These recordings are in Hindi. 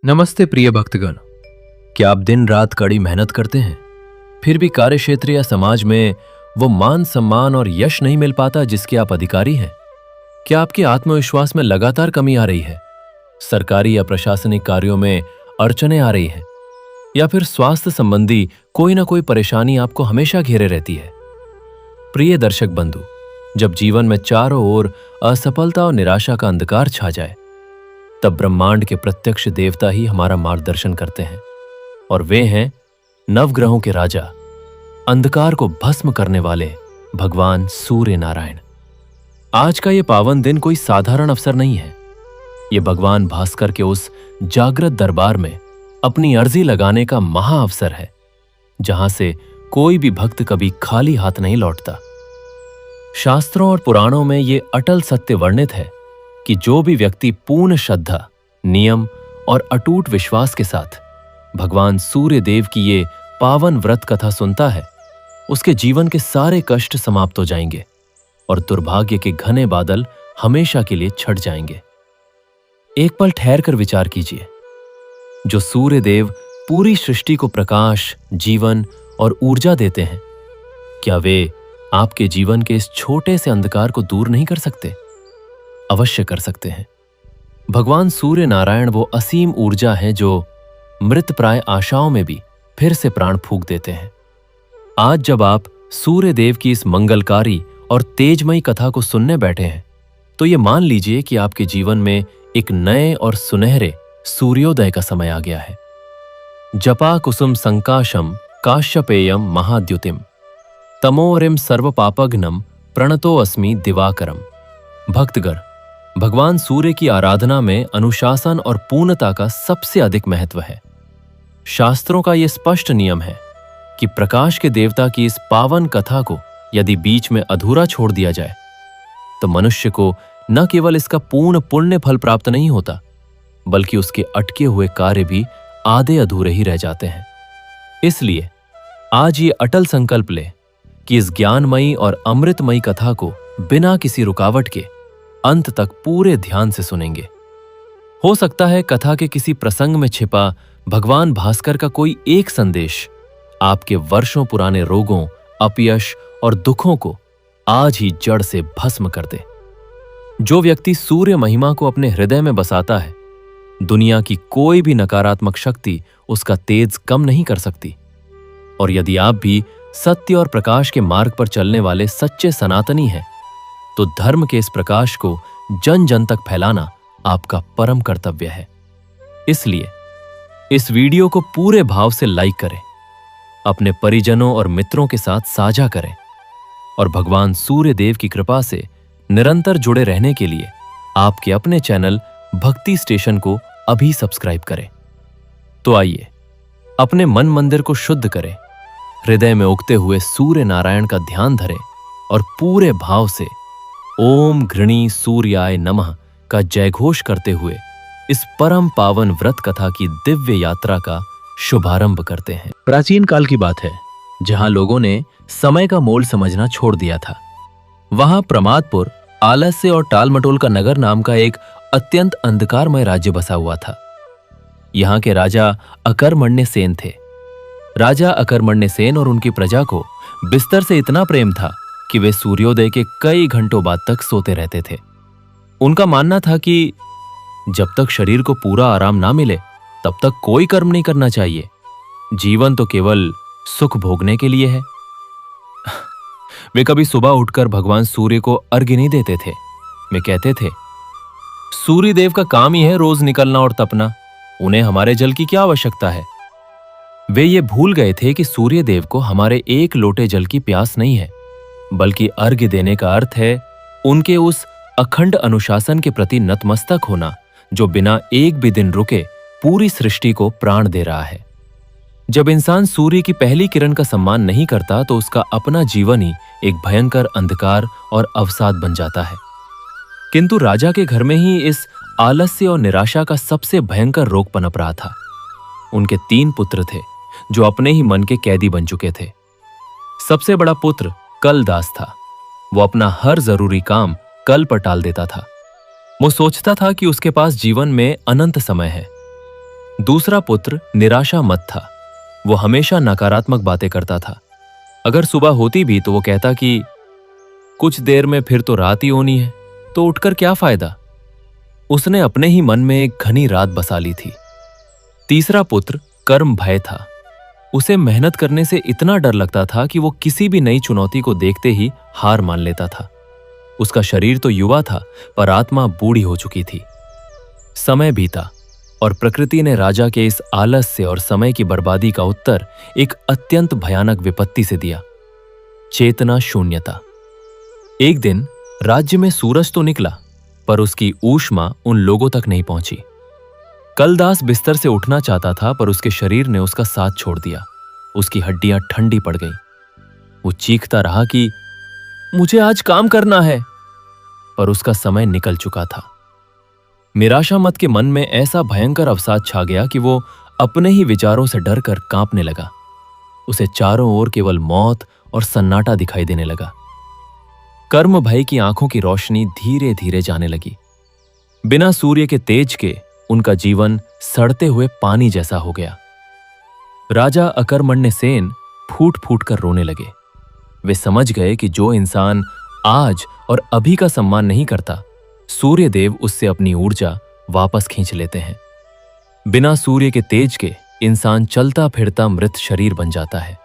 नमस्ते प्रिय भक्तगण। क्या आप दिन रात कड़ी मेहनत करते हैं, फिर भी कार्य क्षेत्र या समाज में वो मान सम्मान और यश नहीं मिल पाता जिसके आप अधिकारी हैं? क्या आपके आत्मविश्वास में लगातार कमी आ रही है? सरकारी या प्रशासनिक कार्यों में अड़चनें आ रही हैं, या फिर स्वास्थ्य संबंधी कोई ना कोई परेशानी आपको हमेशा घेरे रहती है? प्रिय दर्शक बंधु, जब जीवन में चारों ओर असफलता और निराशा का अंधकार छा जाए, तब ब्रह्मांड के प्रत्यक्ष देवता ही हमारा मार्गदर्शन करते हैं। और वे हैं नवग्रहों के राजा, अंधकार को भस्म करने वाले भगवान सूर्य नारायण। आज का ये पावन दिन कोई साधारण अवसर नहीं है। ये भगवान भास्कर के उस जागृत दरबार में अपनी अर्जी लगाने का महाअवसर है, जहां से कोई भी भक्त कभी खाली हाथ नहीं लौटता। शास्त्रों और पुराणों में ये अटल सत्य वर्णित है कि जो भी व्यक्ति पूर्ण श्रद्धा, नियम और अटूट विश्वास के साथ भगवान सूर्य देव की ये पावन व्रत कथा सुनता है, उसके जीवन के सारे कष्ट समाप्त हो जाएंगे और दुर्भाग्य के घने बादल हमेशा के लिए छट जाएंगे। एक पल ठहर कर विचार कीजिए। जो सूर्य देव पूरी सृष्टि को प्रकाश, जीवन और ऊर्जा देते हैं, क्या वे आपके जीवन के इस छोटे से अंधकार को दूर नहीं कर सकते? अवश्य कर सकते हैं। भगवान सूर्य नारायण वो असीम ऊर्जा है जो मृत प्राय आशाओं में भी फिर से प्राण फूंक देते हैं। आज जब आप सूर्य देव की इस मंगलकारी और तेजमयी कथा को सुनने बैठे हैं, तो ये मान लीजिए कि आपके जीवन में एक नए और सुनहरे सूर्योदय का समय आ गया है। जपा कुसुम संकाशम काश्यपेयम महाद्युतिम तमोरिम सर्वपापघ्नम प्रणतो अस्मि दिवाकरम। भक्तगण, भगवान सूर्य की आराधना में अनुशासन और पूर्णता का सबसे अधिक महत्व है। शास्त्रों का यह स्पष्ट नियम है कि प्रकाश के देवता की इस पावन कथा को यदि बीच में अधूरा छोड़ दिया जाए, तो मनुष्य को न केवल इसका पूर्ण पुण्य फल प्राप्त नहीं होता, बल्कि उसके अटके हुए कार्य भी आधे अधूरे ही रह जाते हैं। इसलिए आज ये अटल संकल्प ले कि इस ज्ञानमयी और अमृतमयी कथा को बिना किसी रुकावट के अंत तक पूरे ध्यान से सुनेंगे। हो सकता है कथा के किसी प्रसंग में छिपा भगवान भास्कर का कोई एक संदेश आपके वर्षों पुराने रोगों, अपयश और दुखों को आज ही जड़ से भस्म कर दे। जो व्यक्ति सूर्य महिमा को अपने हृदय में बसाता है, दुनिया की कोई भी नकारात्मक शक्ति उसका तेज कम नहीं कर सकती। और यदि आप भी सत्य और प्रकाश के मार्ग पर चलने वाले सच्चे सनातनी हैं, तो धर्म के इस प्रकाश को जन जन तक फैलाना आपका परम कर्तव्य है। इसलिए इस वीडियो को पूरे भाव से लाइक करें, अपने परिजनों और मित्रों के साथ साझा करें और भगवान सूर्य देव की कृपा से निरंतर जुड़े रहने के लिए आपके अपने चैनल भक्ति स्टेशन को अभी सब्सक्राइब करें। तो आइए अपने मन मंदिर को शुद्ध करें, हृदय में उगते हुए सूर्य नारायण का ध्यान धरें और पूरे भाव से ओम घृणी सूर्याय नमः का जयघोष करते हुए इस परम पावन व्रत कथा की दिव्य यात्रा का शुभारंभ करते हैं। प्राचीन काल की बात है, जहां लोगों ने समय का मोल समझना छोड़ दिया था। वहां प्रमादपुर, आलस्य और टालमटोल का नगर नाम का एक अत्यंत अंधकारमय राज्य बसा हुआ था। यहां के राजा अकर्मण्य सेन थे। राजा अकर्मण्य सेन और उनकी प्रजा को बिस्तर से इतना प्रेम था कि वे सूर्योदय के कई घंटों बाद तक सोते रहते थे। उनका मानना था कि जब तक शरीर को पूरा आराम ना मिले, तब तक कोई कर्म नहीं करना चाहिए। जीवन तो केवल सुख भोगने के लिए है। वे कभी सुबह उठकर भगवान सूर्य को अर्घ्य नहीं देते थे। वे कहते थे, सूर्य देव का काम ही है रोज निकलना और तपना, उन्हें हमारे जल की क्या आवश्यकता है। वे ये भूल गए थे कि सूर्य देव को हमारे एक लोटे जल की प्यास नहीं है, बल्कि अर्घ्य देने का अर्थ है उनके उस अखंड अनुशासन के प्रति नतमस्तक होना, जो बिना एक भी दिन रुके पूरी सृष्टि को प्राण दे रहा है। जब इंसान सूर्य की पहली किरण का सम्मान नहीं करता, तो उसका अपना जीवन ही एक भयंकर अंधकार और अवसाद बन जाता है। किंतु राजा के घर में ही इस आलस्य और निराशा का सबसे भयंकर रोग पनप रहा था। उनके 3 पुत्र थे, जो अपने ही मन के कैदी बन चुके थे। सबसे बड़ा पुत्र कलदास था। वो अपना हर जरूरी काम कल पर टाल देता था। वो सोचता था कि उसके पास जीवन में अनंत समय है। दूसरा पुत्र निराशा मत था। वो हमेशा नकारात्मक बातें करता था। अगर सुबह होती भी तो वो कहता कि कुछ देर में फिर तो रात ही होनी है, तो उठकर क्या फायदा। उसने अपने ही मन में एक घनी रात बसा ली थी। तीसरा पुत्र कर्म भय था। उसे मेहनत करने से इतना डर लगता था कि वो किसी भी नई चुनौती को देखते ही हार मान लेता था। उसका शरीर तो युवा था, पर आत्मा बूढ़ी हो चुकी थी। समय बीता और प्रकृति ने राजा के इस आलस्य और समय की बर्बादी का उत्तर एक अत्यंत भयानक विपत्ति से दिया, चेतना शून्यता। एक दिन राज्य में सूरज तो निकला, पर उसकी ऊष्मा उन लोगों तक नहीं पहुंची। कलदास बिस्तर से उठना चाहता था, पर उसके शरीर ने उसका साथ छोड़ दिया। उसकी हड्डियां ठंडी पड़ गईं। वो चीखता रहा कि मुझे आज काम करना है, पर उसका समय निकल चुका था। निराशामत के मन में ऐसा भयंकर अवसाद छा गया कि वो अपने ही विचारों से डरकर कांपने लगा। उसे चारों ओर केवल मौत और सन्नाटा दिखाई देने लगा। कर्म भय की आंखों की रोशनी धीरे धीरे जाने लगी। बिना सूर्य के तेज के उनका जीवन सड़ते हुए पानी जैसा हो गया। राजा अकर्मण्य सेन फूट फूट कर रोने लगे। वे समझ गए कि जो इंसान आज और अभी का सम्मान नहीं करता, सूर्य देव उससे अपनी ऊर्जा वापस खींच लेते हैं। बिना सूर्य के तेज के इंसान चलता फिरता मृत शरीर बन जाता है।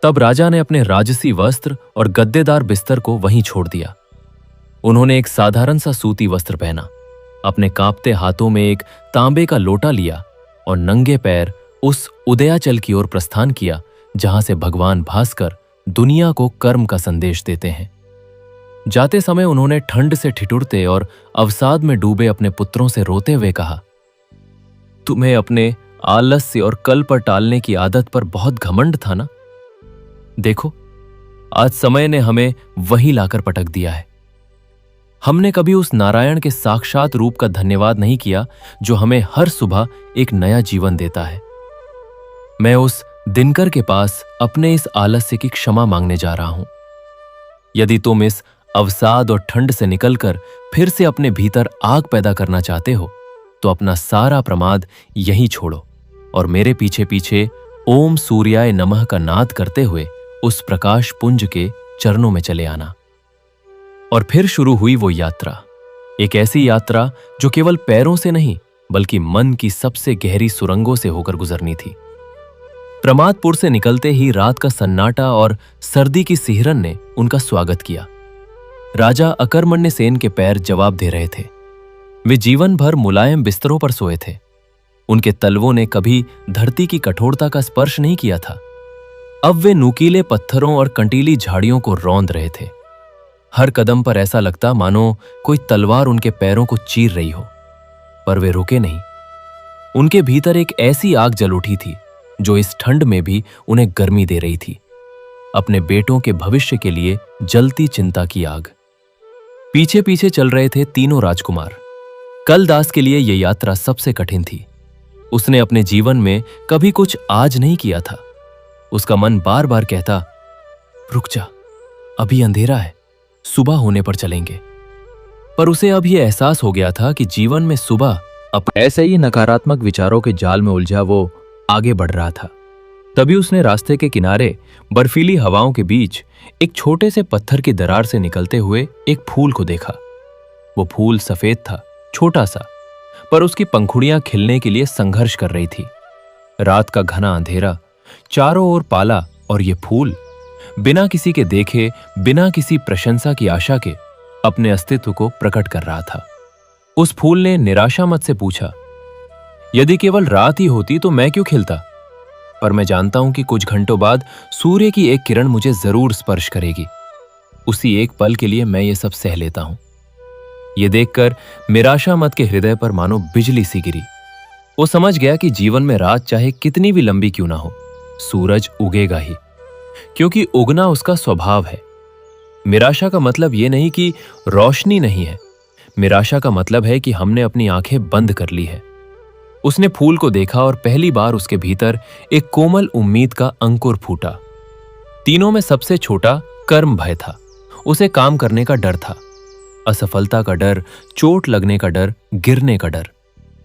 तब राजा ने अपने राजसी वस्त्र और गद्देदार बिस्तर को वहीं छोड़ दिया। उन्होंने एक साधारण सा सूती वस्त्र पहना, अपने कांपते हाथों में एक तांबे का लोटा लिया और नंगे पैर उस उदयाचल की ओर प्रस्थान किया जहां से भगवान भास्कर दुनिया को कर्म का संदेश देते हैं। जाते समय उन्होंने ठंड से ठिठुरते और अवसाद में डूबे अपने पुत्रों से रोते हुए कहा, तुम्हें अपने आलस्य और कल पर टालने की आदत पर बहुत घमंड था ना। देखो, आज समय ने हमें वहीं लाकर पटक दिया है। हमने कभी उस नारायण के साक्षात रूप का धन्यवाद नहीं किया जो हमें हर सुबह एक नया जीवन देता है। मैं उस दिनकर के पास अपने इस आलस्य की क्षमा मांगने जा रहा हूं। यदि तुम इस अवसाद और ठंड से निकलकर फिर से अपने भीतर आग पैदा करना चाहते हो, तो अपना सारा प्रमाद यहीं छोड़ो और मेरे पीछे पीछे ओम सूर्याय नमः का नाद करते हुए उस प्रकाश पुंज के चरणों में चले आना। और फिर शुरू हुई वो यात्रा, एक ऐसी यात्रा जो केवल पैरों से नहीं बल्कि मन की सबसे गहरी सुरंगों से होकर गुजरनी थी। प्रमादपुर से निकलते ही रात का सन्नाटा और सर्दी की सिहरन ने उनका स्वागत किया। राजा अकर्मण्य सेन के पैर जवाब दे रहे थे। वे जीवन भर मुलायम बिस्तरों पर सोए थे। उनके तलवों ने कभी धरती की कठोरता का स्पर्श नहीं किया था। अब वे नुकीले पत्थरों और कंटीली झाड़ियों को रौंद रहे थे। हर कदम पर ऐसा लगता मानो कोई तलवार उनके पैरों को चीर रही हो, पर वे रुके नहीं। उनके भीतर एक ऐसी आग जल उठी थी जो इस ठंड में भी उन्हें गर्मी दे रही थी, अपने बेटों के भविष्य के लिए जलती चिंता की आग। पीछे पीछे चल रहे थे तीनों राजकुमार। कलदास के लिए यह यात्रा सबसे कठिन थी। उसने अपने जीवन में कभी कुछ आज नहीं किया था। उसका मन बार बार कहता, रुक जा, अभी अंधेरा है, सुबह होने पर चलेंगे। पर उसे अब यह एहसास हो गया था कि जीवन में सुबह ऐसे ही नकारात्मक विचारों के जाल में उलझा वो आगे बढ़ रहा था। तभी उसने रास्ते के किनारे बर्फीली हवाओं के बीच एक छोटे से पत्थर की दरार से निकलते हुए एक फूल को देखा। वो फूल सफेद था, छोटा सा, पर उसकी पंखुड़ियां खिलने के लिए संघर्ष कर रही थी। रात का घना अंधेरा, चारों ओर पाला, और ये फूल बिना किसी के देखे, बिना किसी प्रशंसा की आशा के अपने अस्तित्व को प्रकट कर रहा था। उस फूल ने निराशामत से पूछा, यदि केवल रात ही होती तो मैं क्यों खिलता? पर मैं जानता हूं कि कुछ घंटों बाद सूर्य की एक किरण मुझे जरूर स्पर्श करेगी। उसी एक पल के लिए मैं ये सब सह लेता हूं। यह देखकर निराशामत के हृदय पर मानो बिजली सी गिरी। वो समझ गया कि जीवन में रात चाहे कितनी भी लंबी क्यों ना हो, सूरज उगेगा ही, क्योंकि उगना उसका स्वभाव है। निराशा का मतलब यह नहीं कि रोशनी नहीं है। निराशा का मतलब है कि हमने अपनी आंखें बंद कर ली है। उसने फूल को देखा और पहली बार उसके भीतर एक कोमल उम्मीद का अंकुर फूटा। तीनों में सबसे छोटा कर्म भय था। उसे काम करने का डर था, असफलता का डर, चोट लगने का डर, गिरने का डर।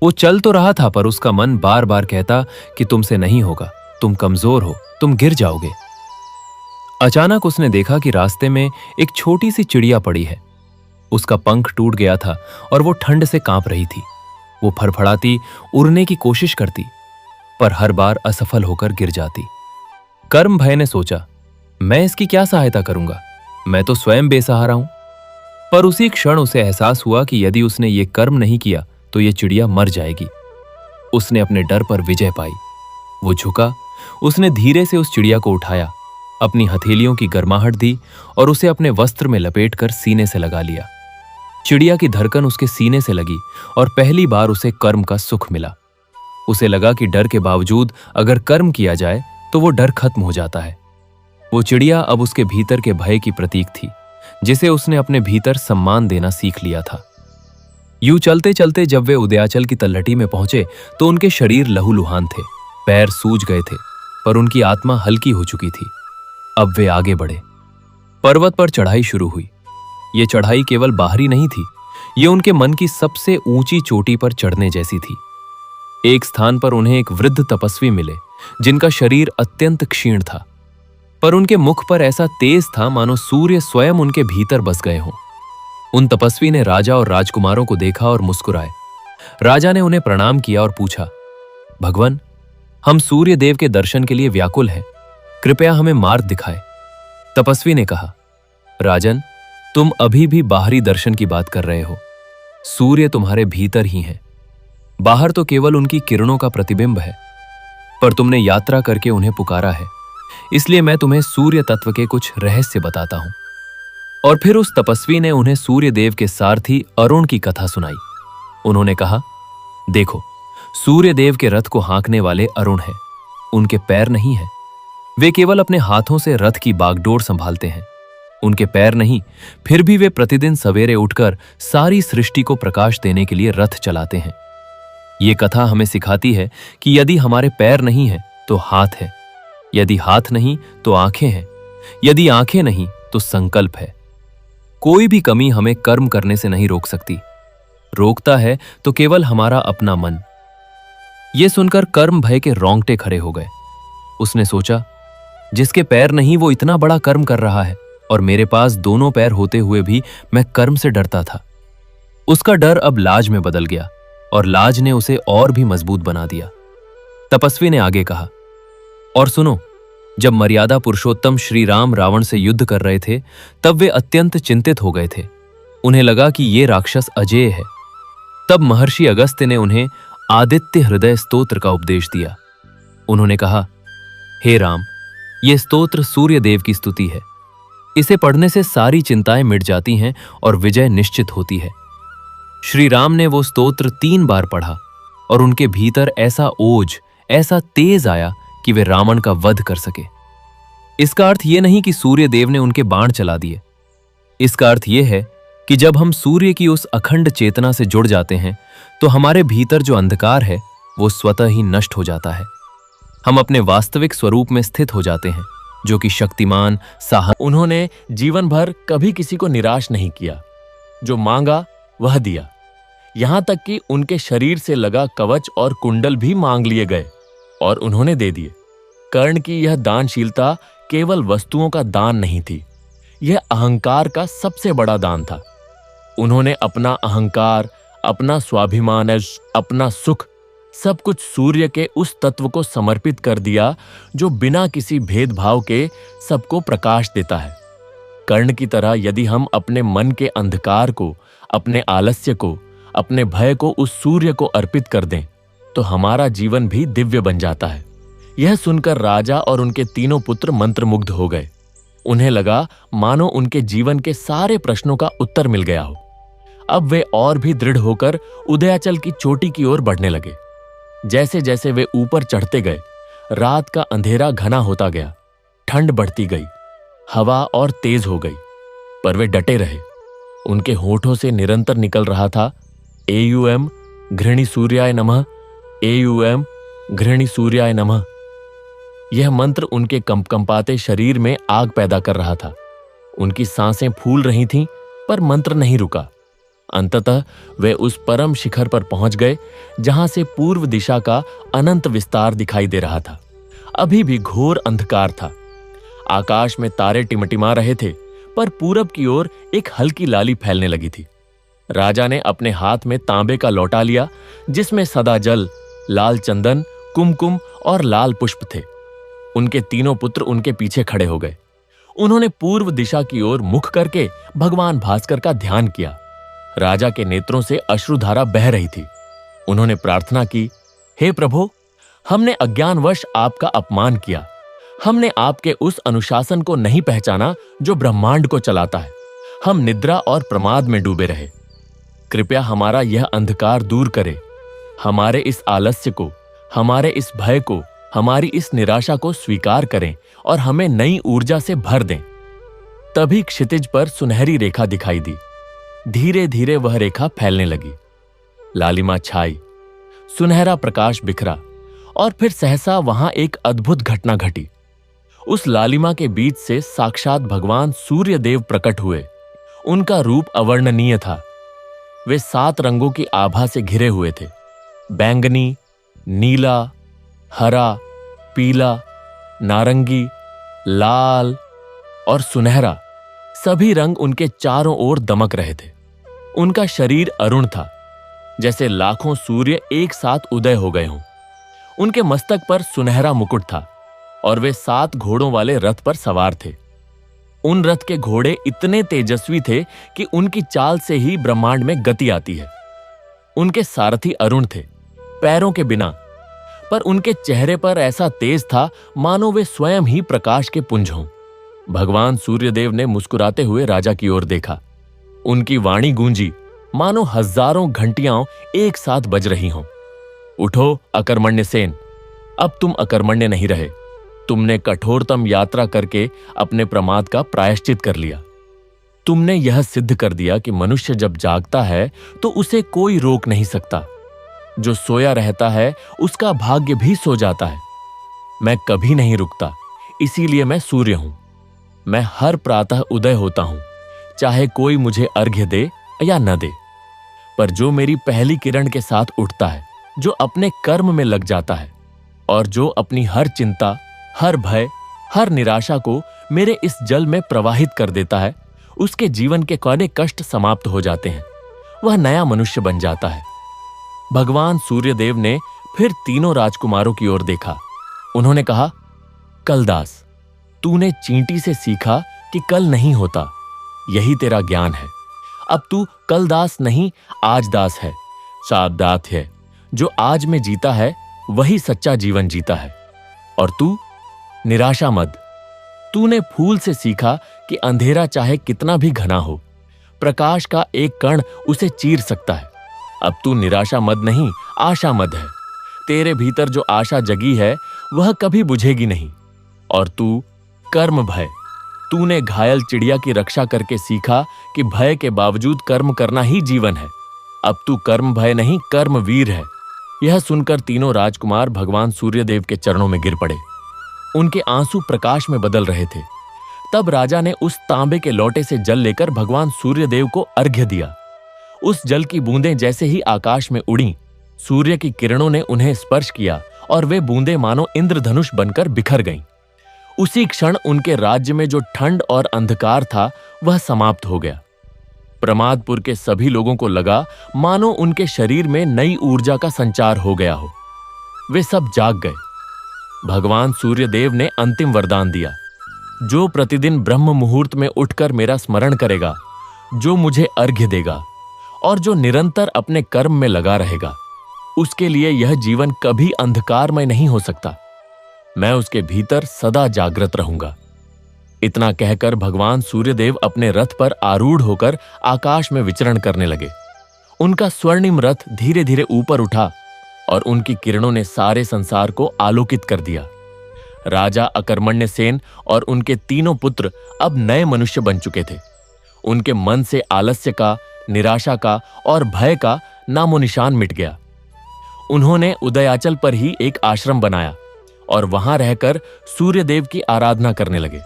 वो चल तो रहा था पर उसका मन बार बार कहता कि तुमसे नहीं होगा, तुम कमजोर हो, तुम गिर जाओगे। अचानक उसने देखा कि रास्ते में एक छोटी सी चिड़िया पड़ी है। उसका पंख टूट गया था और वो ठंड से कांप रही थी। वो फड़फड़ाती, उड़ने की कोशिश करती, पर हर बार असफल होकर गिर जाती। कर्म भय ने सोचा, मैं इसकी क्या सहायता करूंगा, मैं तो स्वयं बेसहारा हूं। पर उसी क्षण उसे एहसास हुआ कि यदि उसने ये कर्म नहीं किया तो ये चिड़िया मर जाएगी। उसने अपने डर पर विजय पाई। वो झुका, उसने धीरे से उस चिड़िया को उठाया, अपनी हथेलियों की गर्माहट दी और उसे अपने वस्त्र में लपेटकर सीने से लगा लिया। चिड़िया की धड़कन उसके सीने से लगी और पहली बार उसे कर्म का सुख मिला। उसे लगा कि डर के बावजूद अगर कर्म किया जाए तो वो डर खत्म हो जाता है। वो चिड़िया अब उसके भीतर के भय की प्रतीक थी, जिसे उसने अपने भीतर सम्मान देना सीख लिया था। यूं चलते चलते जब वे उदयाचल की तलहटी में पहुंचे तो उनके शरीर लहूलुहान थे, पैर सूज गए थे, पर उनकी आत्मा हल्की हो चुकी थी। अब वे आगे बढ़े। पर्वत पर चढ़ाई शुरू हुई। ये चढ़ाई केवल बाहरी नहीं थी, ये उनके मन की सबसे ऊंची चोटी पर चढ़ने जैसी थी। एक स्थान पर उन्हें एक वृद्ध तपस्वी मिले, जिनका शरीर अत्यंत क्षीण था, पर उनके मुख पर ऐसा तेज था मानो सूर्य स्वयं उनके भीतर बस गए हों। उन तपस्वी ने राजा और राजकुमारों को देखा और मुस्कुराए। राजा ने उन्हें प्रणाम किया और पूछा, भगवान, हम सूर्य देव के दर्शन के लिए व्याकुल हैं, कृपया हमें मार्ग दिखाएं। तपस्वी ने कहा, राजन, तुम अभी भी बाहरी दर्शन की बात कर रहे हो। सूर्य तुम्हारे भीतर ही हैं। बाहर तो केवल उनकी किरणों का प्रतिबिंब है, पर तुमने यात्रा करके उन्हें पुकारा है, इसलिए मैं तुम्हें सूर्य तत्व के कुछ रहस्य बताता हूं। और फिर उस तपस्वी ने उन्हें सूर्य देव के सारथी अरुण की कथा सुनाई। उन्होंने कहा, देखो, सूर्य देव के रथ को हाँकने वाले अरुण हैं। उनके पैर नहीं हैं, वे केवल अपने हाथों से रथ की बागडोर संभालते हैं। उनके पैर नहीं, फिर भी वे प्रतिदिन सवेरे उठकर सारी सृष्टि को प्रकाश देने के लिए रथ चलाते हैं। ये कथा हमें सिखाती है कि यदि हमारे पैर नहीं हैं तो हाथ है, यदि हाथ नहीं तो आंखें हैं, यदि आंखें नहीं तो संकल्प है। कोई भी कमी हमें कर्म करने से नहीं रोक सकती, रोकता है तो केवल हमारा अपना मन। यह सुनकर कर्म भय के रोंगटे खड़े हो गए। उसने सोचा, जिसके पैर नहीं वो इतना बड़ा कर्म कर रहा है, और मेरे पास दोनों पैर होते हुए भी मैं कर्म से डरता था। उसका डर अब लाज में बदल गया और लाज ने उसे और भी मजबूत बना दिया। तपस्वी ने आगे कहा, और सुनो, जब मर्यादा पुरुषोत्तम श्री राम रावण से युद्ध कर रहे थे तब वे अत्यंत चिंतित हो गए थे। उन्हें लगा कि ये राक्षस अजेय है। तब महर्षि अगस्त्य ने उन्हें आदित्य हृदय स्तोत्र का उपदेश दिया। उन्होंने कहा, हे राम, ये स्तोत्र सूर्य देव की स्तुति है। इसे पढ़ने से सारी चिंताएं मिट जाती हैं और विजय निश्चित होती है। श्री राम ने वो स्तोत्र 3 बार पढ़ा और उनके भीतर ऐसा ओज, ऐसा तेज आया कि वे रावण का वध कर सके। इसका अर्थ यह नहीं कि सूर्य देव ने उनके बाण चला दिए। इसका अर्थ यह है कि जब हम सूर्य की उस अखंड चेतना से जुड़ जाते हैं तो हमारे भीतर जो अंधकार है वो स्वतः ही नष्ट हो जाता है। हम अपने वास्तविक स्वरूप में स्थित हो जाते हैं, जो कि शक्तिमान, साहस। उन्होंने जीवन भर कभी किसी को निराश नहीं किया। जो मांगा वह दिया। यहां तक कि उनके शरीर से लगा कवच और कुंडल भी मांग लिए गए और उन्होंने दे दिए। कर्ण की यह दानशीलता केवल वस्तुओं का दान नहीं थी, यह अहंकार का सबसे बड़ा दान था। उन्होंने अपना अहंकार, अपना स्वाभिमान, अपना सुख, सब कुछ सूर्य के उस तत्व को समर्पित कर दिया जो बिना किसी भेदभाव के सबको प्रकाश देता है। कर्ण की तरह यदि हम अपने मन के अंधकार को, अपने आलस्य को, अपने भय को उस सूर्य को अर्पित कर दें तो हमारा जीवन भी दिव्य बन जाता है। यह सुनकर राजा और उनके तीनों पुत्र मंत्रमुग्ध हो गए। उन्हें लगा मानो उनके जीवन के सारे प्रश्नों का उत्तर मिल गया हो। अब वे और भी दृढ़ होकर उदयाचल की चोटी की ओर बढ़ने लगे। जैसे जैसे वे ऊपर चढ़ते गए, रात का अंधेरा घना होता गया, ठंड बढ़ती गई, हवा और तेज हो गई, पर वे डटे रहे। उनके होठों से निरंतर निकल रहा था, एयूएम घृणी सूर्याय नमः, एयूएम घृणी सूर्याय नमः। यह मंत्र उनके कंपकंपाते शरीर में आग पैदा कर रहा था। उनकी सांसें फूल रही थीं, पर मंत्र नहीं रुका। अंततः वे उस परम शिखर पर पहुंच गए जहां से पूर्व दिशा का अनंत विस्तार दिखाई दे रहा था। अभी भी घोर अंधकार था। आकाश में तारे टिमटिमा रहे थे, पर पूरब की ओर एक हल्की लाली फैलने लगी थी। राजा ने अपने हाथ में तांबे का लौटा लिया, जिसमें सदा जल, लाल चंदन, कुमकुम और लाल पुष्प थे। उनके तीनों पुत्र उनके पीछे खड़े हो गए। उन्होंने पूर्व दिशा की ओर मुख करके भगवान भास्कर का ध्यान किया। राजा के नेत्रों से अश्रुधारा बह रही थी। उन्होंने प्रार्थना की, हे प्रभु, हमने अज्ञानवश आपका अपमान किया। हमने आपके उस अनुशासन को नहीं पहचाना जो ब्रह्मांड को चलाता है। हम निद्रा और प्रमाद में डूबे रहे। कृपया हमारा यह अंधकार दूर करे। हमारे इस आलस्य को, हमारे इस भय को, हमारी इस निराशा को स्वीकार करें और हमें नई ऊर्जा से भर दें। तभी क्षितिज पर सुनहरी रेखा दिखाई दी। धीरे धीरे वह रेखा फैलने लगी। लालिमा छाई, सुनहरा प्रकाश बिखरा और फिर सहसा वहां एक अद्भुत घटना घटी। उस लालिमा के बीच से साक्षात भगवान सूर्य देव प्रकट हुए। उनका रूप अवर्णनीय था। वे 7 रंगों की आभा से घिरे हुए थे। बैंगनी, नीला, हरा, पीला, नारंगी, लाल और सुनहरा, सभी रंग उनके चारों ओर दमक रहे थे। उनका शरीर अरुण था, जैसे लाखों सूर्य एक साथ उदय हो गए हों। उनके मस्तक पर सुनहरा मुकुट था और वे 7 घोड़ों वाले रथ पर सवार थे। उन रथ के घोड़े इतने तेजस्वी थे कि उनकी चाल से ही ब्रह्मांड में गति आती है। उनके सारथी अरुण थे, पैरों के बिना, पर उनके चेहरे पर ऐसा तेज था मानो वे स्वयं ही प्रकाश के पुंज हों। भगवान सूर्यदेव ने मुस्कुराते हुए राजा की ओर देखा। उनकी वाणी गूंजी मानो हजारों घंटियां एक साथ बज रही हों। उठो अकर्मण्य सेन, अब तुम अकर्मण्य नहीं रहे। तुमने कठोरतम यात्रा करके अपने प्रमाद का प्रायश्चित कर लिया। तुमने यह सिद्ध कर दिया कि मनुष्य जब जागता है तो उसे कोई रोक नहीं सकता। जो सोया रहता है उसका भाग्य भी सो जाता है। मैं कभी नहीं रुकता, इसीलिए मैं सूर्य हूं। मैं हर प्रातः उदय होता हूं, चाहे कोई मुझे अर्घ्य दे या न दे। पर जो मेरी पहली किरण के साथ उठता है, जो अपने कर्म में लग जाता है और जो अपनी हर चिंता, हर भय, हर निराशा को मेरे इस जल में प्रवाहित कर देता है, उसके जीवन के कौने कष्ट समाप्त हो जाते हैं। वह नया मनुष्य बन जाता है। भगवान सूर्यदेव ने फिर तीनों राजकुमारों की ओर देखा। उन्होंने कहा, कलदास, तूने चींटी से सीखा कि कल नहीं होता। यही तेरा ज्ञान है। अब तू कल दास नहीं, आज दास है। सावधान है, जो आज में जीता है वही सच्चा जीवन जीता है। और तू निराशा मत। तूने फूल से सीखा कि अंधेरा चाहे कितना भी घना हो, प्रकाश का एक कण उसे चीर सकता है। अब तू निराशा मत नहीं, आशा मत है। तेरे भीतर जो आशा जगी है वह कभी बुझेगी नहीं। और तू कर्म भय, तूने घायल चिड़िया की रक्षा करके सीखा कि भय के बावजूद कर्म करना ही जीवन है। अब तू कर्म भय नहीं, कर्म वीर है। यह सुनकर तीनों राजकुमार भगवान सूर्यदेव के चरणों में गिर पड़े। उनके आंसू प्रकाश में बदल रहे थे। तब राजा ने उस तांबे के लोटे से जल लेकर भगवान सूर्यदेव को अर्घ्य दिया। उस जल की बूंदें जैसे ही आकाश में उड़ीं, सूर्य की किरणों ने उन्हें स्पर्श किया और वे बूंदें मानो इंद्रधनुष बनकर बिखर गईं। उसी क्षण उनके राज्य में जो ठंड और अंधकार था वह समाप्त हो गया। प्रमादपुर के सभी लोगों को लगा मानो उनके शरीर में नई ऊर्जा का संचार हो गया हो। वे सब जाग गए। भगवान सूर्यदेव ने अंतिम वरदान दिया, जो प्रतिदिन ब्रह्म मुहूर्त में उठकर मेरा स्मरण करेगा, जो मुझे अर्घ्य देगा और जो निरंतर अपने कर्म में लगा रहेगा, उसके लिए यह जीवन कभी अंधकारमय नहीं हो सकता। मैं उसके भीतर सदा जागृत रहूंगा। इतना कहकर भगवान सूर्यदेव अपने रथ पर आरूढ़ होकर आकाश में विचरण करने लगे। उनका स्वर्णिम रथ धीरे धीरे ऊपर उठा और उनकी किरणों ने सारे संसार को आलोकित कर दिया। राजा अकर्मण्य सेन और उनके तीनों पुत्र अब नए मनुष्य बन चुके थे। उनके मन से आलस्य का, निराशा का और भय का नामो निशान मिट गया। उन्होंने उदयाचल पर ही एक आश्रम बनाया और वहां रहकर सूर्यदेव की आराधना करने लगे।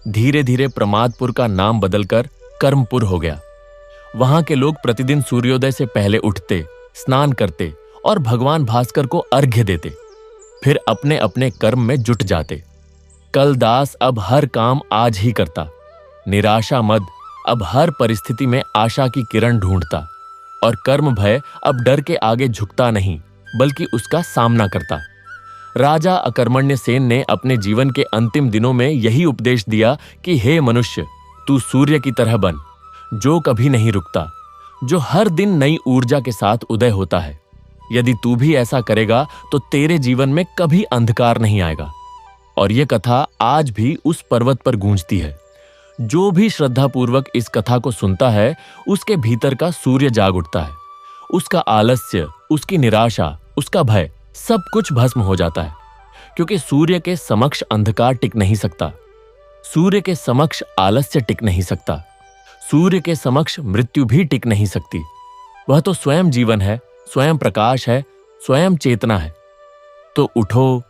धीरे धीरे प्रमादपुर का नाम बदलकर कर्मपुर हो गया। वहां के लोग प्रतिदिन सूर्योदय से पहले उठते, स्नान करते और भगवान भास्कर को अर्घ्य देते, फिर अपने अपने कर्म में जुट जाते। कलदास अब हर काम आज ही करता, निराशा मद अब हर परिस्थिति में आशा की किरण ढूंढता, और कर्म भय अब डर के आगे झुकता नहीं बल्कि उसका सामना करता। राजा अकर्मण्य सेन ने अपने जीवन के अंतिम दिनों में यही उपदेश दिया कि हे मनुष्य, तू सूर्य की तरह बन, जो कभी नहीं रुकता, जो हर दिन नई ऊर्जा के साथ उदय होता है। यदि तू भी ऐसा करेगा तो तेरे जीवन में कभी अंधकार नहीं आएगा। और यह कथा आज भी उस पर्वत पर गूंजती है। जो भी श्रद्धापूर्वक इस कथा को सुनता है, उसके भीतर का सूर्य जाग उठता है। उसका आलस्य, उसकी निराशा, उसका भय सब कुछ भस्म हो जाता है, क्योंकि सूर्य के समक्ष अंधकार टिक नहीं सकता, सूर्य के समक्ष आलस्य टिक नहीं सकता, सूर्य के समक्ष मृत्यु भी टिक नहीं सकती। वह तो स्वयं जीवन है, स्वयं प्रकाश है, स्वयं चेतना है। तो उठो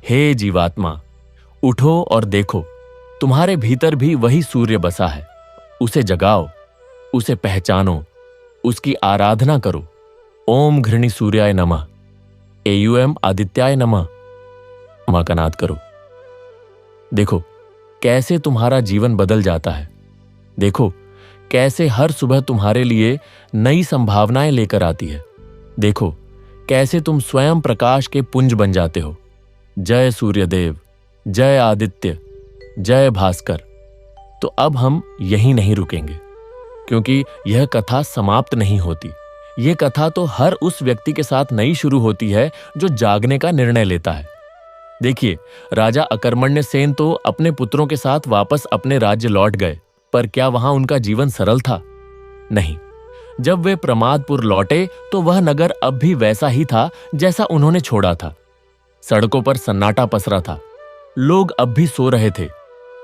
हे जीवात्मा, उठो और देखो, तुम्हारे भीतर भी वही सूर्य बसा है। उसे जगाओ, उसे पहचानो, उसकी आराधना करो। ओम घृणी सूर्याय नमः, एयूएम आदित्याय नमः मां का नाद करो। देखो कैसे तुम्हारा जीवन बदल जाता है। देखो कैसे हर सुबह तुम्हारे लिए नई संभावनाएं लेकर आती है। देखो कैसे तुम स्वयं प्रकाश के पुंज बन जाते हो। जय सूर्यदेव, जय आदित्य, जय भास्कर। तो अब हम यहीं नहीं रुकेंगे, क्योंकि यह कथा समाप्त नहीं होती। यह कथा तो हर उस व्यक्ति के साथ नई शुरू होती है जो जागने का निर्णय लेता है। देखिए, राजा अकर्मण्य सेन तो अपने पुत्रों के साथ वापस अपने राज्य लौट गए, पर क्या वहां उनका जीवन सरल था? नहीं। जब वे प्रमादपुर लौटे तो वह नगर अब भी वैसा ही था जैसा उन्होंने छोड़ा था। सड़कों पर सन्नाटा पसरा था। लोग अब भी सो रहे थे